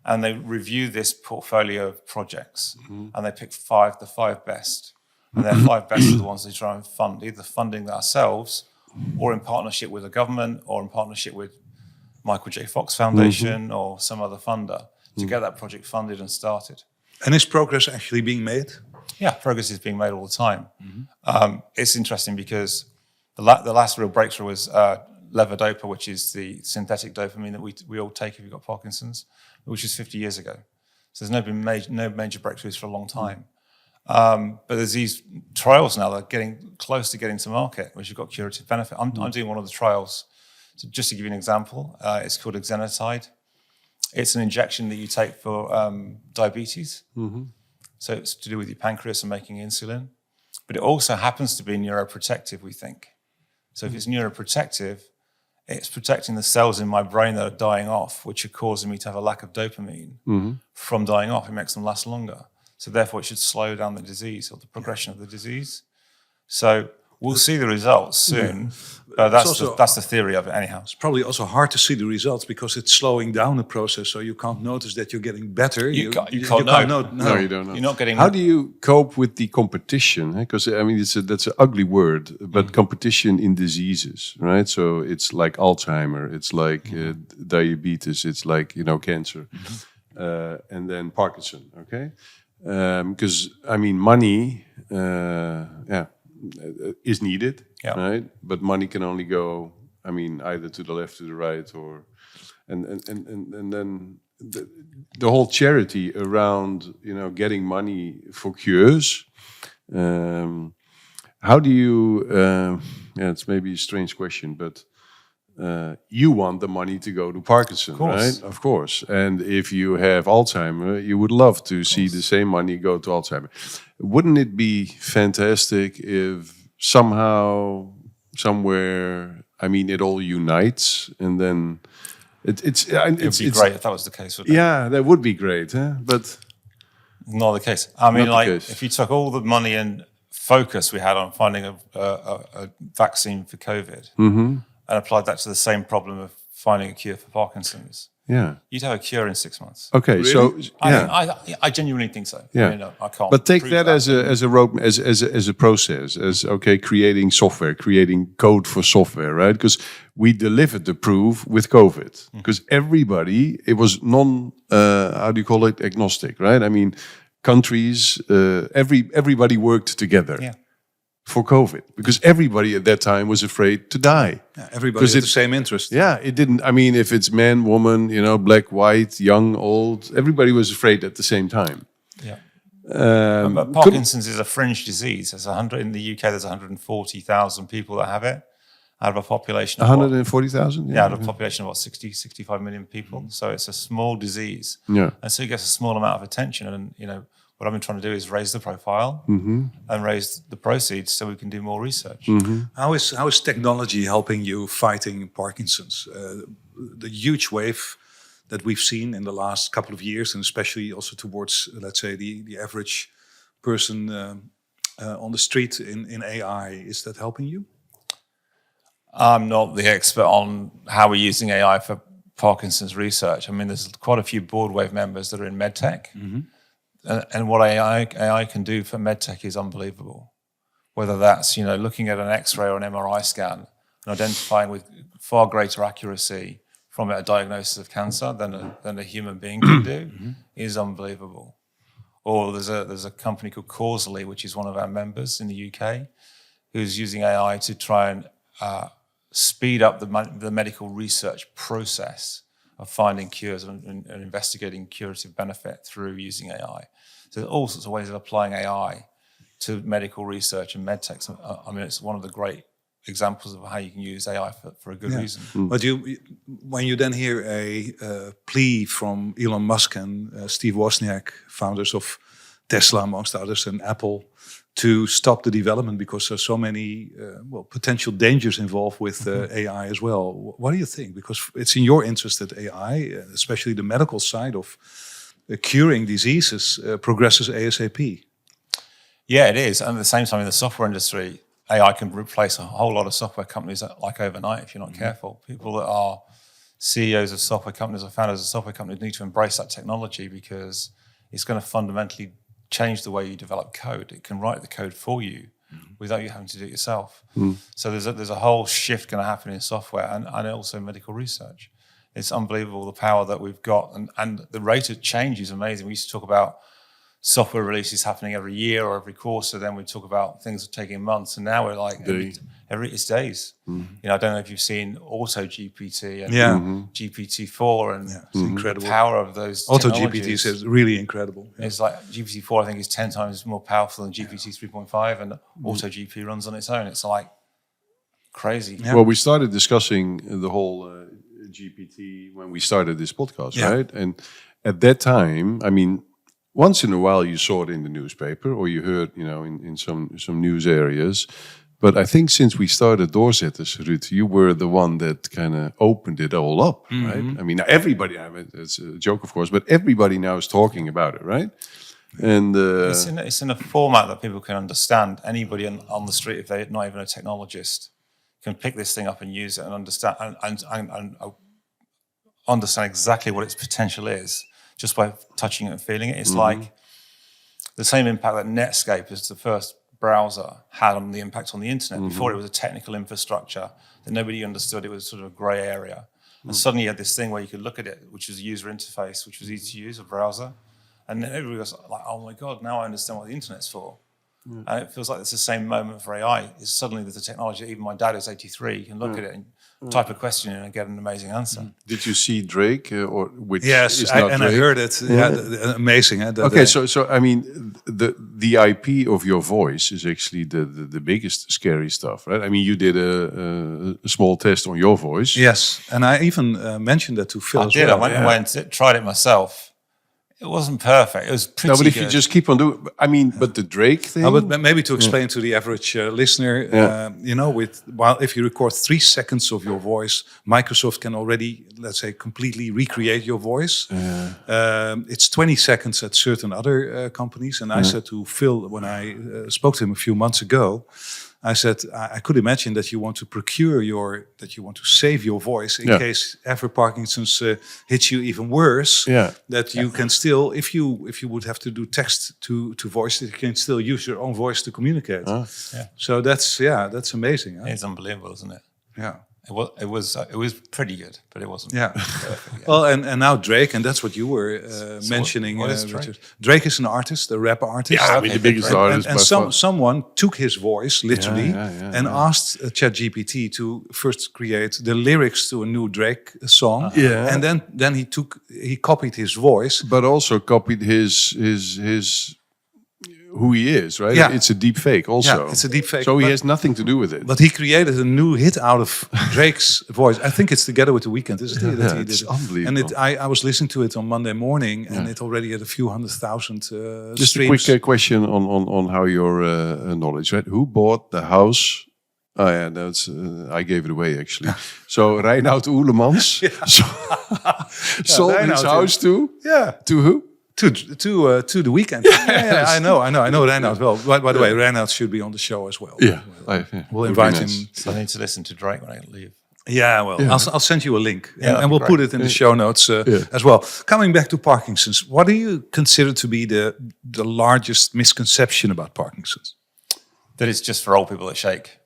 S1: And they review this portfolio of projects. And they pick the 5 best. And their 5 best are the ones they try and fund, either funding that ourselves or in partnership with a government or in partnership with Michael J. Fox Foundation or some other funder to get that project funded and started.
S2: And is progress actually being made?
S1: Yeah, progress is being made all the time. It's interesting because the last real breakthrough was levodopa, which is the synthetic dopamine that we all take if you've got Parkinson's, which is 50 years ago. So there's no major breakthroughs for a long time. But there's these trials now that are getting close to getting to market, which have got curative benefit. I'm doing one of the trials. So just to give you an example, it's called exenatide. It's an injection that you take for diabetes. So it's to do with your pancreas and making insulin. But it also happens to be neuroprotective, we think. So if it's neuroprotective, it's protecting the cells in my brain that are dying off, which are causing me to have a lack of dopamine from dying off. It makes them last longer. So therefore, it should slow down the disease or the progression of the disease. So we'll see the results soon. But that's the theory of it anyhow.
S2: It's probably also hard to see the results because it's slowing down the process, so you can't notice that you're getting better.
S1: You can't
S2: know.
S5: No, you don't know.
S1: You're not getting...
S5: How do you cope with the competition? Because I mean, that's an ugly word, but competition in diseases, right? So it's like Alzheimer, it's like diabetes, it's like cancer, and then Parkinson. Okay, because I mean, money, is needed, right? But money can only go, I mean, either to the left, to the right, or and then the whole charity around getting money for cures. How do you? It's maybe a strange question, but you want the money to go to Parkinson, right? Of course. And if you have Alzheimer, you would love to see the same money go to Alzheimer. Wouldn't it be fantastic if somehow, somewhere, I mean, it all unites and then
S1: It would be great if that was the case. Wouldn't it?
S5: Yeah, that would be great, huh? But
S1: not the case. I mean,
S5: Not the case.
S1: if you took all the money and focus we had on finding a vaccine for COVID and applied that to the same problem of finding a cure for Parkinson's, you'd have a cure in 6 months.
S5: Okay, so
S1: I genuinely think so.
S5: Yeah.
S1: I mean, I can't.
S5: But take
S1: prove
S5: that as a road as a process, as creating software, creating code for software, right? Because we delivered the proof with COVID, because everybody, it was agnostic, right? I mean, countries, everybody worked together.
S1: Yeah.
S5: For COVID, because everybody at that time was afraid to die.
S2: Yeah, everybody has the same interest.
S5: Yeah, it didn't. I mean, if it's man, woman, black, white, young, old, everybody was afraid at the same time.
S1: Yeah. But Parkinson's is a fringe disease. In the UK, there's 140,000 people that have it out of a population of
S5: 140,000.
S1: out of a population of what, 65 million people. So it's a small disease.
S5: Yeah.
S1: And so it gets a small amount of attention. And what I've been trying to do is raise the profile and raise the proceeds so we can do more research.
S2: How is technology helping you fighting Parkinson's? The huge wave that we've seen in the last couple of years, and especially also towards, let's say, the average person on the street in AI, is that helping you?
S1: I'm not the expert on how we're using AI for Parkinson's research. I mean, there's quite a few board wave members that are in medtech. And what AI can do for medtech is unbelievable. Whether that's looking at an X-ray or an MRI scan and identifying with far greater accuracy from a diagnosis of cancer than a human being can do is unbelievable. Or there's a company called Causally, which is one of our members in the UK, who's using AI to try and speed up the medical research process of finding cures and investigating curative benefit through using AI. So there's all sorts of ways of applying AI to medical research and medtech. So, I mean, it's one of the great examples of how you can use AI for a good reason.
S2: But when you then hear a plea from Elon Musk and Steve Wozniak, founders of Tesla, amongst others, and Apple, to stop the development because there's so many potential dangers involved with AI as well. What do you think? Because it's in your interest that AI, especially the medical side of curing diseases, progresses ASAP.
S1: Yeah, it is. And at the same time, in the software industry, AI can replace a whole lot of software companies like overnight if you're not careful. People that are CEOs of software companies or founders of software companies need to embrace that technology because it's going to fundamentally change the way you develop code. It can write the code for you without you having to do it yourself. So there's a whole shift going to happen in software and also medical research. It's unbelievable the power that we've got, and the rate of change is amazing. We used to talk about software releases happening every year or every quarter. Then we talk about things taking months, and now we're like it's days. You know, I don't know if you've seen Auto GPT and GPT-4 and
S2: It's incredible.
S1: the power of those.
S2: Auto
S1: technologies.
S2: GPT is really incredible. Yeah.
S1: It's like GPT-4, I think, is 10 times more powerful than GPT 3.5, and Auto GP runs on its own. It's like crazy.
S2: Yeah.
S5: Well, we started discussing the whole GPT when we started this podcast, right? And at that time, I mean, once in a while you saw it in the newspaper or you heard, you know, in some news areas. But I think since we started Doorzetters, Ruud, you were the one that kind of opened it all up, right? I mean, everybody, it's a joke, of course, but everybody now is talking about it, right? And
S1: It's in a format that people can understand. Anybody on the street, if they're not even a technologist, can pick this thing up and use it and understand and understand exactly what its potential is just by touching it and feeling it. It's like the same impact that Netscape as the first browser had on the impact on the internet. Before it was a technical infrastructure that nobody understood. It was sort of a grey area. And suddenly you had this thing where you could look at it, which was a user interface, which was easy to use, a browser. And then everybody was like, oh my God, now I understand what the internet's for. And it feels like it's the same moment for AI. It's suddenly there's a technology, even my dad is 83, you can look at it and type a question in and get an amazing answer.
S5: did you see Drake or which
S2: Yes,
S5: is not
S2: I
S5: Drake?
S2: heard it. Amazing.
S5: Okay, so I mean, the IP of your voice is actually the biggest scary stuff, right? I mean, you did a small test on your voice.
S2: Yes, and I even mentioned that to Phil
S1: I
S2: as
S1: did.
S2: well.
S1: I went and tried it myself. It wasn't perfect. It was pretty
S5: No, but if
S1: good.
S5: you just keep on doing, I mean, but the Drake thing.
S2: But maybe to explain to the average listener, you know, if you record 3 seconds of your voice, Microsoft can already, let's say, completely recreate your voice. It's 20 seconds at certain other companies. And I said to Phil when I spoke to him a few months ago, I said, I could imagine that you want to that you want to save your voice in case ever Parkinson's hits you even worse. That you can still, if you would have to do text to voice, that you can still use your own voice to communicate. So that's amazing. Huh?
S1: It's unbelievable, isn't it?
S2: Yeah.
S1: It was pretty good, but it wasn't.
S2: Yeah.
S1: Perfect,
S2: Well, and now Drake, and that's what you were mentioning.
S1: what is
S2: Richard.
S1: Drake?
S2: Drake is an artist, a rap artist.
S5: I mean, the biggest artist.
S2: And
S5: by far.
S2: someone took his voice literally and
S5: yeah.
S2: asked ChatGPT to first create the lyrics to a new Drake song.
S5: Yeah.
S2: And then he copied his voice.
S5: But also copied his who he is, right?
S2: Yeah.
S5: It's a deep fake also.
S2: Yeah, it's a deep fake,
S5: So he
S2: but-
S5: has nothing to do with it.
S2: But he created a new hit out of Drake's voice. I think it's Together with the Weeknd, isn't it? That he
S5: it's
S2: did.
S5: unbelievable.
S2: And I was listening to it on Monday morning, and it already had a few 100,000
S5: Just
S2: streams.
S5: a quick question on how your knowledge, right? Who bought the house? Oh yeah, that's I gave it away actually. So Reinoud Oelemans sold his
S2: Reinoud,
S5: house to who?
S2: To the Weeknd. Yeah, I know Reinoud well. By the way, Reinoud should be on the show as well.
S5: Yeah,
S2: We'll
S5: would be
S2: invite
S5: nice.
S2: him.
S1: So I need to listen to Drake when I leave.
S2: Yeah, well, I'll send you a link,
S1: that'd
S2: and
S1: be
S2: we'll put
S1: great.
S2: it in the show notes as well. Coming back to Parkinson's, what do you consider to be the largest misconception about Parkinson's?
S1: That it's just for old people that shake.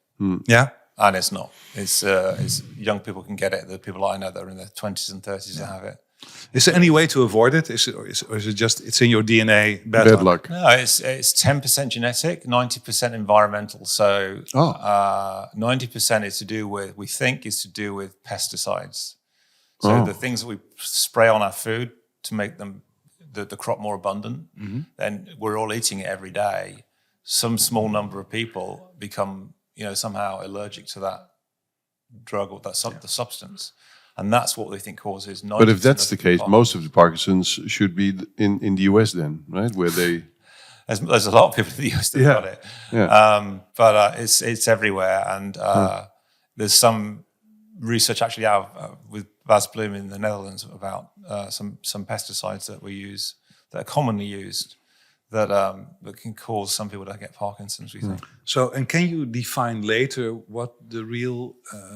S2: Yeah.
S1: And it's not. It's young people can get it. The people I know that are in their 20s and 30s that have it.
S2: Is there any way to avoid it? Or is it just it's in your DNA?
S5: Bad luck.
S1: No, it's 10% genetic, 90% environmental. So 90% is to do with, we think, is to do with pesticides. So the things that we spray on our food to make them the crop more abundant, then we're all eating it every day. Some small number of people become, somehow allergic to that drug or that the substance. And that's what they think causes 90%.
S5: But if that's the
S1: of
S5: case,
S1: Parkinson's.
S5: most of the Parkinson's should be in the US then, right? Where they...
S1: There's a lot of people in the US that got it.
S5: Yeah.
S1: But it's everywhere. And there's some research actually out with Bas Bloem in the Netherlands about some pesticides that we use, that are commonly used, that can cause some people to get Parkinson's, we think.
S2: So, and can you define later what the real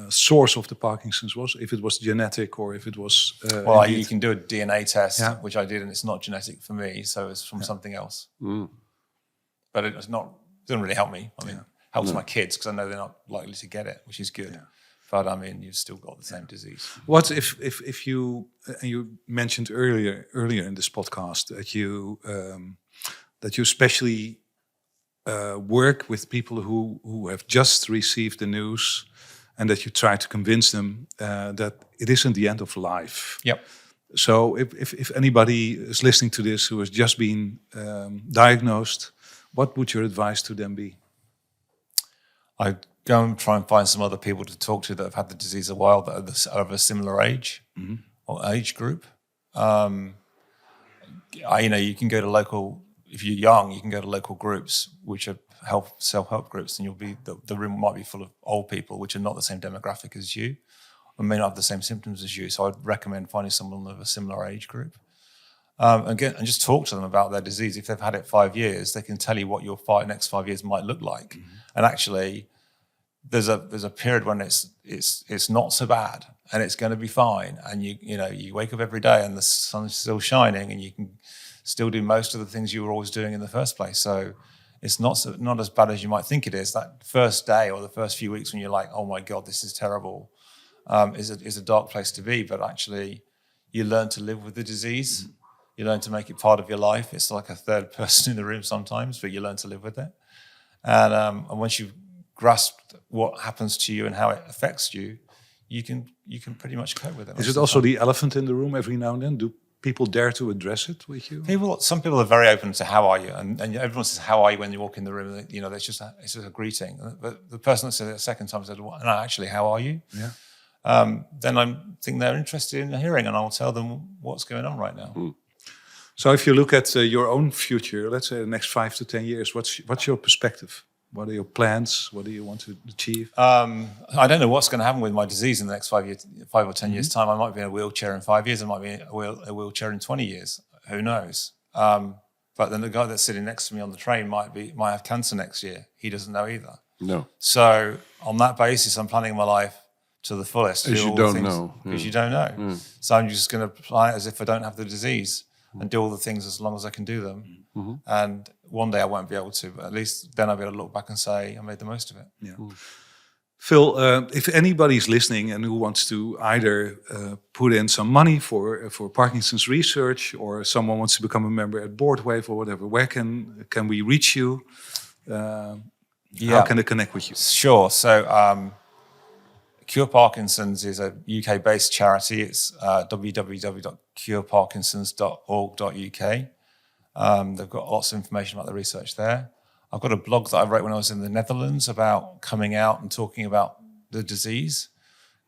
S2: source of the Parkinson's was? If it was genetic or if it was...
S1: Well,
S2: indeed-
S1: you can do a DNA test,
S2: Yeah.
S1: which I did, and it's not genetic for me, so it's from something else. But it's not, doesn't really help me. I mean, helps my kids because I know they're not likely to get it, which is good. But I mean, you've still got the same disease.
S2: What if you and you mentioned earlier in this podcast that you especially work with people who have just received the news, and that you try to convince them that it isn't the end of life.
S1: Yep.
S2: So if anybody is listening to this who has just been diagnosed, what would your advice to them be?
S1: I go and try and find some other people to talk to that have had the disease a while, that are of a similar age or age group. You can go to local, if you're young, you can go to local groups, which are self-help groups, and you'll be, the room might be full of old people, which are not the same demographic as you, or may not have the same symptoms as you. So I'd recommend finding someone of a similar age group. And just talk to them about their disease. If they've had it 5 years, they can tell you what your next 5 years might look like. And actually, there's a period when it's not so bad and it's going to be fine. And you wake up every day and the sun's still shining and you can still do most of the things you were always doing in the first place. So it's not as bad as you might think it is. That first day or the first few weeks when you're like, oh my God, this is terrible, is a dark place to be. But actually, you learn to live with the disease. You learn to make it part of your life. It's like a third person in the room sometimes, but you learn to live with it. And once you've grasped what happens to you and how it affects you, you can pretty much cope with it.
S2: Is it also the elephant in the room every now and then? Do people dare to address it with you?
S1: Some people are very open to how are you, and everyone says how are you when you walk in the room. It's just a greeting. But the person that said it a second time said, well, no, actually, how are you?
S2: Yeah.
S1: Then I think they're interested in hearing, and I'll tell them what's going on right now.
S2: So if you look at your own future, let's say the next 5 to 10 years, what's your perspective? What are your plans? What do you want to achieve?
S1: I don't know what's going to happen with my disease in the next 5 or 10 years' time. I might be in a wheelchair in 5 years. I might be in a wheelchair in 20 years. Who knows? But then the guy that's sitting next to me on the train might have cancer next year. He doesn't know either.
S5: No.
S1: So on that basis, I'm planning my life to the fullest.
S5: As you don't know.
S1: Because you don't know. So I'm just going to plan it as if I don't have the disease and do all the things as long as I can do them. And one day I won't be able to, but at least then I'll be able to look back and say I made the most of it.
S2: Yeah. Phil, if anybody's listening and who wants to either put in some money for Parkinson's research, or someone wants to become a member at Boardwave or whatever, where can we reach you? How can they connect with you?
S1: Sure. So Cure Parkinson's is a UK-based charity. It's www.cureparkinsons.org.uk. They've got lots of information about the research there. I've got a blog that I wrote when I was in the Netherlands about coming out and talking about the disease.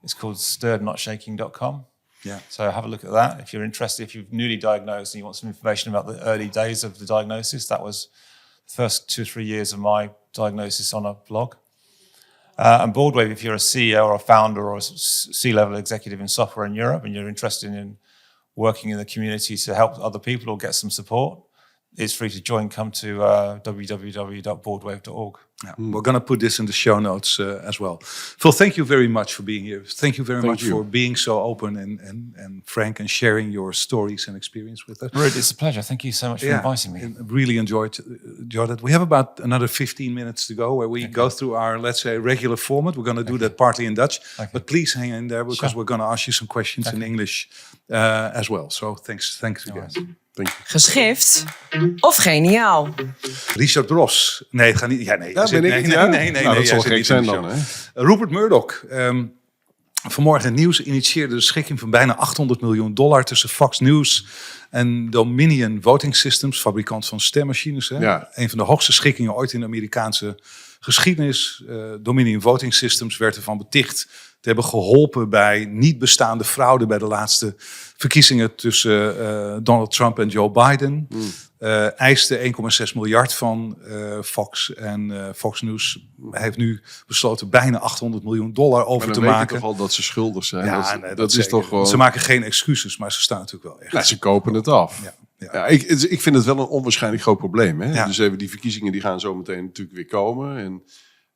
S1: It's called stirrednotshaking.com.
S2: Yeah.
S1: So have a look at that if you're interested. If you're newly diagnosed and you want some information about the early days of the diagnosis, that was the first 2 or 3 years of my diagnosis on a blog. And Boardwave, if you're a CEO or a founder or a C-level executive in software in Europe and you're interested in working in the community to help other people or get some support, it's free to join. Come to www.boardwave.org.
S2: Yeah, we're going to put this in the show notes as well. Phil, thank you very much for being here. Thank you very much for being so open and frank and sharing your stories and experience with us.
S1: Ruud, it's a pleasure. Thank you so much for inviting me.
S2: Really enjoyed it. We have about another 15 minutes to go where we go through our, let's say, regular format. We're going to do that partly in Dutch, but please hang in there because we're going to ask you some questions in English as well. So thanks again.
S6: Geschift of geniaal?
S2: Richard Bros. Nee, het gaat niet. Ja, nee.
S5: Ja, ben ik het?
S2: Nee.
S5: Dat zal gek zijn dan, hè?
S2: Rupert Murdoch. Vanmorgen het nieuws initieerde de schikking van bijna $800 miljoen tussen Fox News en Dominion Voting Systems, fabrikant van stemmachines. Hè?
S5: Ja.
S2: Een van de hoogste schikkingen ooit in de Amerikaanse geschiedenis. Dominion Voting Systems werd ervan beticht te hebben geholpen bij niet bestaande fraude bij de laatste verkiezingen tussen Donald Trump en Joe Biden. Eiste 1,6 miljard van Fox. En Fox News heeft nu besloten bijna $800 miljoen over te maken.
S5: Toch al dat ze schuldig zijn.
S2: Ja,
S5: dat is toch gewoon...
S2: Ze maken geen excuses, maar ze staan natuurlijk wel echt.
S5: Ja, ze kopen het af.
S2: Ja.
S5: Ja, ik vind het wel een onwaarschijnlijk groot probleem. Hè?
S2: Ja.
S5: Dus even die verkiezingen die gaan zo meteen natuurlijk weer komen. En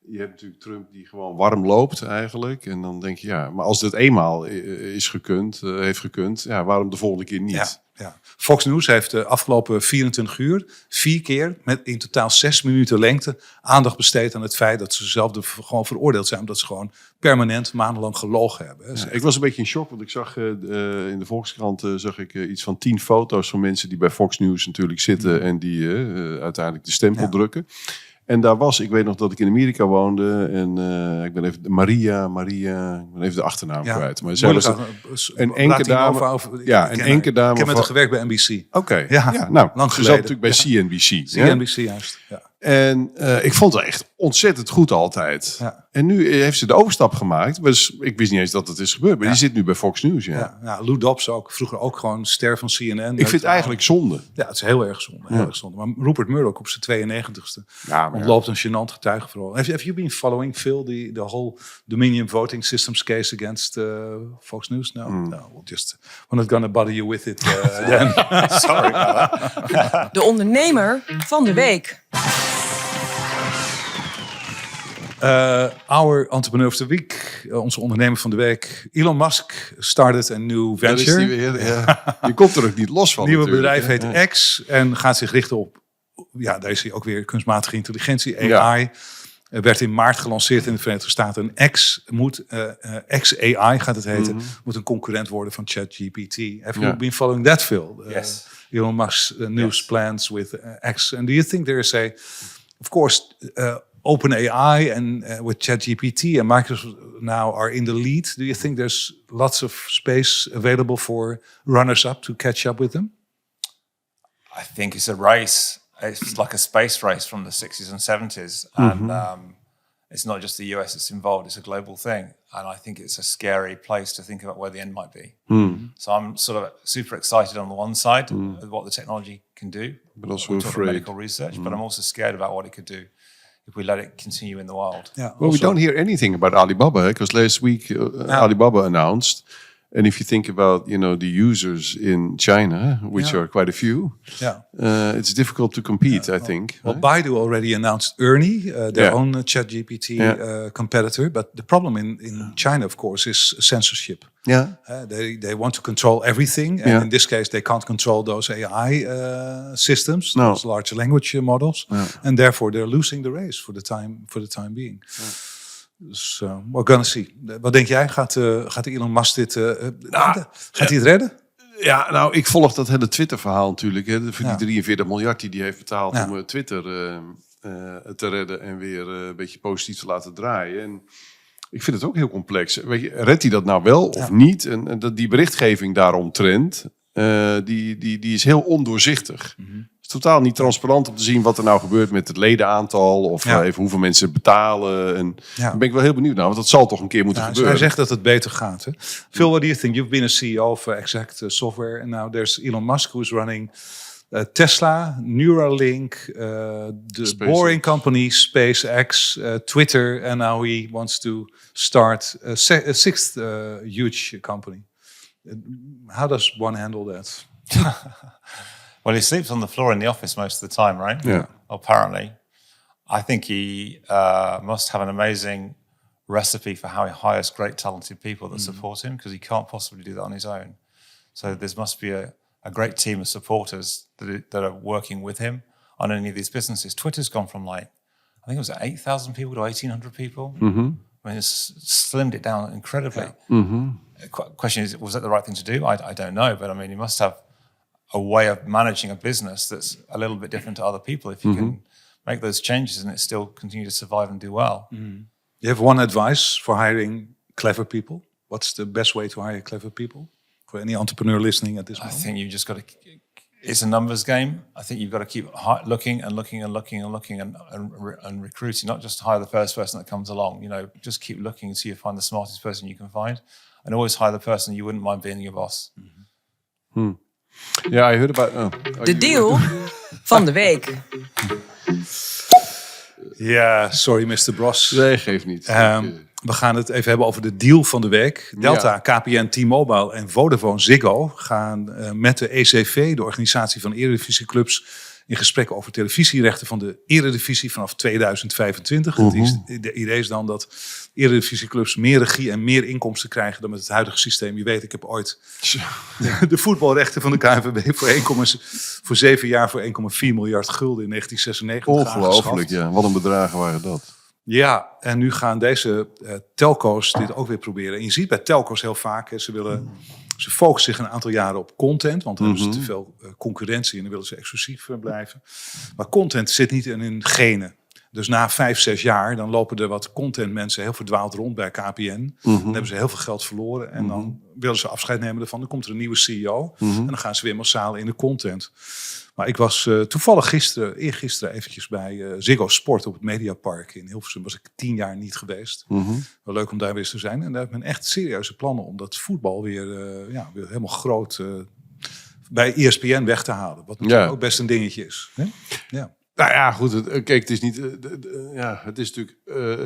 S5: je hebt natuurlijk Trump die gewoon warm loopt eigenlijk. En dan denk je, ja, maar als dit eenmaal heeft gekund, ja, waarom de volgende keer niet?
S2: Ja, ja. Fox News heeft de afgelopen 24 uur 4 keer met in totaal 6 minuten lengte aandacht besteed aan het feit dat ze zelf gewoon veroordeeld zijn, omdat ze gewoon permanent maandenlang gelogen hebben.
S5: Ja, ik was een beetje in shock, want ik zag in de Volkskrant zag ik iets van 10 foto's van mensen die bij Fox News natuurlijk zitten en die uiteindelijk de stempel drukken. En daar was, ik weet nog dat ik in Amerika woonde en ik ben even Maria, ik ben even de achternaam kwijt. Maar zij was een enkele dame. Een enkele dame.
S2: Ik heb met haar gewerkt bij NBC.
S5: Oké,
S2: ja,
S5: nou,
S2: lang
S5: ze
S2: geleden.
S5: zat natuurlijk bij CNBC.
S2: CNBC juist. Ja.
S5: En ik vond het echt ontzettend goed altijd.
S2: Ja.
S5: En nu heeft ze de overstap gemaakt. Dus ik wist niet eens dat het is gebeurd. Maar die zit nu bij Fox News. Ja.
S2: Ja, Lou Dobbs ook. Vroeger ook gewoon ster van CNN.
S5: Ik vind het eigenlijk zonde.
S2: Ja, het is heel erg zonde. Heel erg zonde. Maar Rupert Murdoch op zijn 92ste ontloopt een gênant getuigenverhoor. Have you been following, Phil, the whole Dominion voting systems case against Fox News? No, we're not going to bother you with it then.
S1: Sorry about that.
S6: De ondernemer van de week.
S2: Our entrepreneur of the week, onze ondernemer van de week. Elon Musk started a new
S5: Dat is
S2: venture.
S5: die weer, ja. Je komt er ook niet los van.
S2: Het nieuwe
S5: natuurlijk.
S2: bedrijf heet X en gaat zich richten op, ja, daar is hij ook weer kunstmatige intelligentie, AI. Werd in maart gelanceerd in de Verenigde Staten. En X-AI gaat het heten, moet een concurrent worden van ChatGPT. Have you been following that, Phil?
S1: Yes.
S2: Elon Musk's news plans with X. And do you think there is of course, OpenAI and with ChatGPT and Microsoft now are in the lead. Do you think there's lots of space available for runners-up to catch up with them?
S1: I think it's a race. It's like a space race from the 60s and 70s. And it's not just the US that's involved, it's a global thing. And I think it's a scary place to think about where the end might be. So I'm sort of super excited on the one side of what the technology can do.
S5: But also
S1: We're talking
S5: afraid.
S1: medical research, but I'm also scared about what it could do if we let it continue in the wild.
S2: Yeah,
S5: Well, we don't hear anything about Alibaba because last week Alibaba announced. And if you think about, the users in China, which are quite a few, it's difficult to compete, I think.
S2: Well, Baidu already announced Ernie, their own ChatGPT competitor. But the problem in China, of course, is censorship.
S5: Yeah.
S2: They want to control everything. And in this case, they can't control those AI systems, those large language models. And therefore, they're losing the race for the time being. Dus we're gonna see. Wat denk jij? Gaat Elon Musk dit gaat hij het redden?
S5: Ja, nou, ik volg dat hele Twitter-verhaal natuurlijk. Hè, voor die 43 miljard die hij heeft betaald om Twitter te redden en weer een beetje positief te laten draaien. En ik vind het ook heel complex. Weet je, redt hij dat nou wel of niet? En die berichtgeving daaromtrent, die is heel ondoorzichtig. Het is totaal niet transparant om te zien wat er nou gebeurt met het ledenaantal of even hoeveel mensen betalen. En daar ben ik wel heel benieuwd naar, want dat zal toch een keer moeten gebeuren.
S2: Hij zegt dat het beter gaat. Hè? Phil, what do you think? You've been a CEO of Exact Software, and now there's Elon Musk who's running Tesla, Neuralink, the Boring Company, SpaceX, Twitter, and now he wants to start a sixth huge company. How does one handle that?
S1: Well, he sleeps on the floor in the office most of the time, right?
S5: Yeah.
S1: Apparently. I think he must have an amazing recipe for how he hires great, talented people that support him, because he can't possibly do that on his own. So there must be a great team of supporters that are working with him on any of these businesses. Twitter's gone from I think it was 8,000 people to 1,800 people. I mean, it's slimmed it down incredibly. The question is, was that the right thing to do? I don't know, but I mean, you must have a way of managing a business that's a little bit different to other people. If you can make those changes and it still continue to survive and do well.
S2: You have one advice for hiring clever people? What's the best way to hire clever people? For any entrepreneur listening at this moment?
S1: I think you've just got to, it's a numbers game. I think you've got to keep looking and recruiting, not just hire the first person that comes along. Just keep looking until you find the smartest person you can find. And always hire the person you wouldn't mind being your boss.
S5: Ja, I heard about...
S6: De deal van de week.
S2: Ja, sorry Mr. Bros.
S5: Nee, geeft niet.
S2: We gaan het even hebben over de deal van de week. Delta, KPN, T-Mobile en Vodafone Ziggo gaan met de ECV, de organisatie van eredivisieclubs, in gesprek over televisierechten van de eredivisie vanaf 2025. Het idee is dan dat eredivisieclubs meer regie en meer inkomsten krijgen dan met het huidige systeem. Je weet, ik heb ooit de voetbalrechten van de KNVB voor 7 jaar voor 1,4 miljard gulden in 1996
S5: Ongelooflijk, ja. Wat een bedragen waren dat.
S2: Ja, en nu gaan deze telco's dit ook weer proberen. En je ziet bij telco's heel vaak, ze focussen zich een aantal jaren op content, want dan hebben ze te veel concurrentie en dan willen ze exclusief blijven. Maar content zit niet in hun genen. Dus na 5-6 jaar, dan lopen er wat contentmensen heel verdwaald rond bij KPN. Dan hebben ze heel veel geld verloren en dan willen ze afscheid nemen ervan. Dan komt er een nieuwe CEO en dan gaan ze weer massaal in de content. Maar ik was toevallig eergisteren eventjes bij Ziggo Sport op het Mediapark in Hilversum. Was ik 10 jaar niet geweest. Wel leuk om daar weer eens te zijn. En daar heb ik echt serieuze plannen om dat voetbal weer helemaal groot bij ESPN weg te halen. Wat natuurlijk ook best een dingetje is. Hè? Ja.
S5: Nou ja, goed. Kijk, het is niet. Het is natuurlijk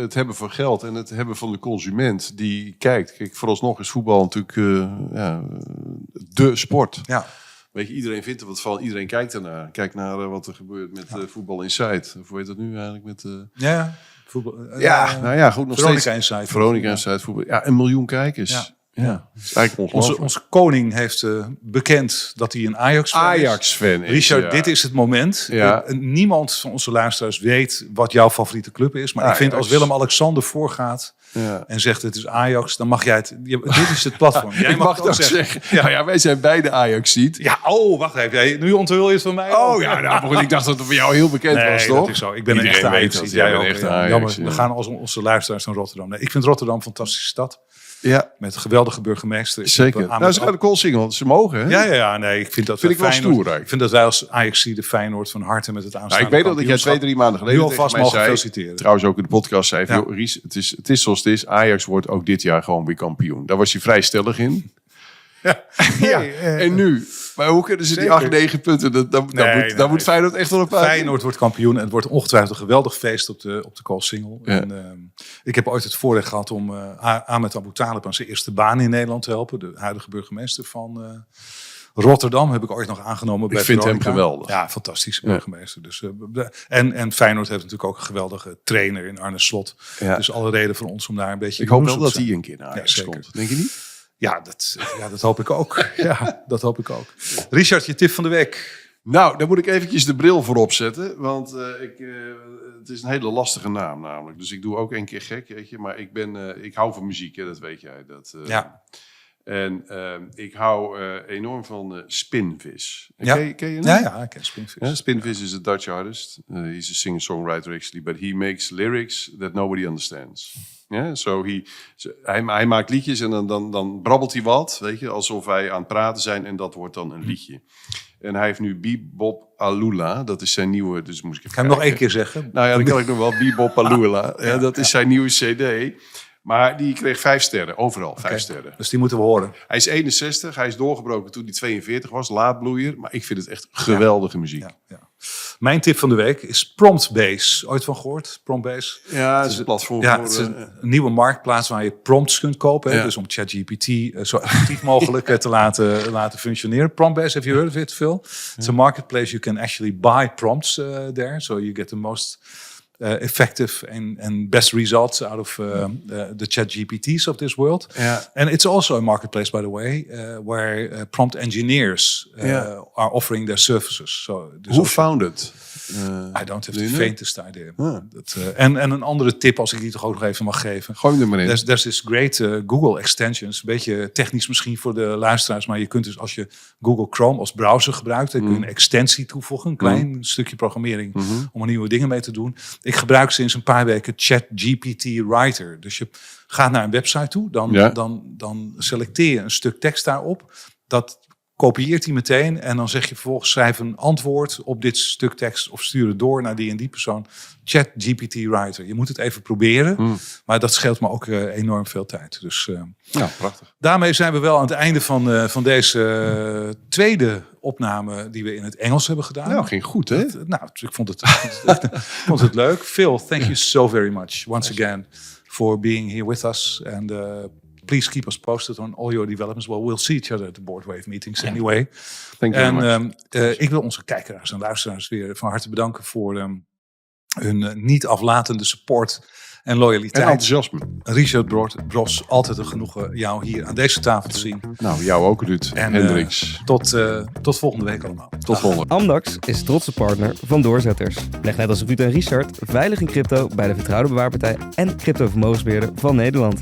S5: het hebben van geld en het hebben van de consument die kijkt. Kijk, vooralsnog is voetbal natuurlijk de sport. Ja. Weet je, iedereen vindt er wat van. Iedereen kijkt ernaar. Kijk naar wat er gebeurt met Voetbal Insight. Of hoe heet dat nu eigenlijk met?
S2: Voetbal.
S5: Nou ja, goed. Nog
S2: Veronica
S5: steeds.
S2: Insight.
S5: Veronica Insight voetbal. Ja, 1 miljoen kijkers. Ja. Dat is eigenlijk ongelooflijk.
S2: Onze koning heeft bekend dat hij een Ajax-fan
S5: is.
S2: Richard, dit is het moment.
S5: Ja.
S2: Niemand van onze luisteraars weet wat jouw favoriete club is. Maar ik vind als Willem-Alexander voorgaat en zegt het is Ajax, dan mag jij het. Dit is het platform. Jij
S5: mag het ook zeggen. Ja, wij zijn beide Ajax-ziet.
S2: Ja, wat even. Nu onthul je het van mij.
S5: Ik dacht dat het voor jou heel bekend was, toch?
S2: Dat is zo. Ik ben een echte Ajax.
S5: Jij bent echt Ajax.
S2: Jammer, we gaan als onze luisteraars naar Rotterdam. Nee, ik vind Rotterdam een fantastische stad.
S5: Ja.
S2: Met een geweldige burgemeester.
S5: Zeker. Ze gaan de Koolsingel. Ze mogen, hè?
S2: Ja. Nee, ik vind dat
S5: ik wel stoer.
S2: Ik vind dat wij als Ajax de Feyenoord van harte met het aanstaan.
S5: Ik weet dat jij 2-3 maanden geleden
S2: alvast mogen feliciteren.
S5: Trouwens ook in de podcast zei. Ja. Ries, het is zoals het is. Ajax wordt ook dit jaar gewoon weer kampioen. Daar was je vrij stellig in. En nu? Maar hoe kunnen ze die 8-9 punten? Dan moet Feyenoord echt wel een paar.
S2: Feyenoord wordt kampioen en het wordt ongetwijfeld een geweldig feest op de Koolsingel. Ja. Ik heb ooit het voorrecht gehad om Ahmed Abu Talib aan zijn eerste baan in Nederland te helpen. De huidige burgemeester van Rotterdam heb ik ooit nog aangenomen bij
S5: Veronica.
S2: Veronica.
S5: Hem geweldig.
S2: Ja, fantastische burgemeester. Dus, en Feyenoord heeft natuurlijk ook een geweldige trainer in Arne Slot. Ja. Dus alle reden voor ons om daar een beetje.
S5: Ik hoop wel dat hij een keer naar Ajax komt. Denk je niet?
S2: Ja, dat hoop ik ook. Richard, je tip van de week.
S5: Nou, daar moet ik eventjes de bril voor opzetten. Want het is een hele lastige naam namelijk. Dus ik doe ook 1 keer gek, weet je. Maar ik hou van muziek, hè, dat weet jij. En ik hou enorm van Spinvis. Ken je hem?
S2: Ja, ik ken Spinvis.
S5: Ja, Spinvis is a Dutch artist. He's a singer-songwriter actually. But he makes lyrics that nobody understands. Yeah, hij maakt liedjes en dan brabbelt hij wat, weet je, alsof wij aan het praten zijn en dat wordt dan een liedje. En hij heeft nu Bebop Alula, dat is zijn nieuwe, dus moest ik even
S2: Kan je hem nog 1 keer zeggen?
S5: Nou ja, dan kan ik nog wel Bebop Alula. Dat is zijn nieuwe CD. Maar die kreeg 5 sterren, overal 5 sterren.
S2: Dus die moeten we horen.
S5: Hij is 61, hij is doorgebroken toen hij 42 was, laadbloeier. Maar ik vind het echt geweldige muziek.
S2: Ja. Mijn tip van de week is Promptbase. Ooit van gehoord? Promptbase?
S5: Ja, het is een platform
S2: voor... Het is een nieuwe marktplaats waar je prompts kunt kopen. Ja. Dus om ChatGPT zo effectief mogelijk te laten functioneren. Promptbase, have you heard of it, Phil? It's a marketplace you can actually buy prompts there. So you get the most... effective and best results out of the ChatGPTs of this world. Yeah. And it's also a marketplace, by the way, where prompt engineers are offering their services. So
S5: who found it?
S2: I don't have the faintest idea. En een andere tip, als ik die toch ook nog even mag geven.
S5: Gooi er maar in.
S2: There's this great Google extensions. Een beetje technisch misschien voor de luisteraars, maar je kunt dus als je Google Chrome als browser gebruikt, dan kun je een extensie toevoegen, een klein stukje programmering om er nieuwe dingen mee te doen. Ik gebruik sinds een paar weken ChatGPT Writer. Dus je gaat naar een website toe, dan selecteer je een stuk tekst daarop. Dat kopieert hij meteen en dan zeg je vervolgens schrijf een antwoord op dit stuk tekst of stuur het door naar die en die persoon. ChatGPT Writer. Je moet het even proberen, maar dat scheelt me ook enorm veel tijd. Dus
S5: prachtig.
S2: Daarmee zijn we wel aan het einde van deze tweede opname die we in het Engels hebben gedaan.
S5: Nou, ging goed, hè?
S2: Ik vond het leuk. Phil, thank you so very much once again for being here with us. And please keep us posted on all your developments. Well, we'll see each other at the Boardwave meetings anyway.
S5: Thank you very
S2: En
S5: much.
S2: ik wil onze kijkers en luisteraars weer van harte bedanken voor hun niet aflatende support en
S5: En
S2: loyaliteit.
S5: enthousiasme.
S2: Richard Bros, altijd een genoegen jou hier aan deze tafel te zien.
S5: Nou, jou ook, Ruud.
S2: En
S5: Hendricks.
S2: tot volgende week allemaal.
S5: Tot volgende.
S4: Amdax is trotse partner van Doorzetters. Leg net als Ruud en Richard veilig in crypto bij de vertrouwde bewaarpartij en cryptovermogensbeheerder van Nederland.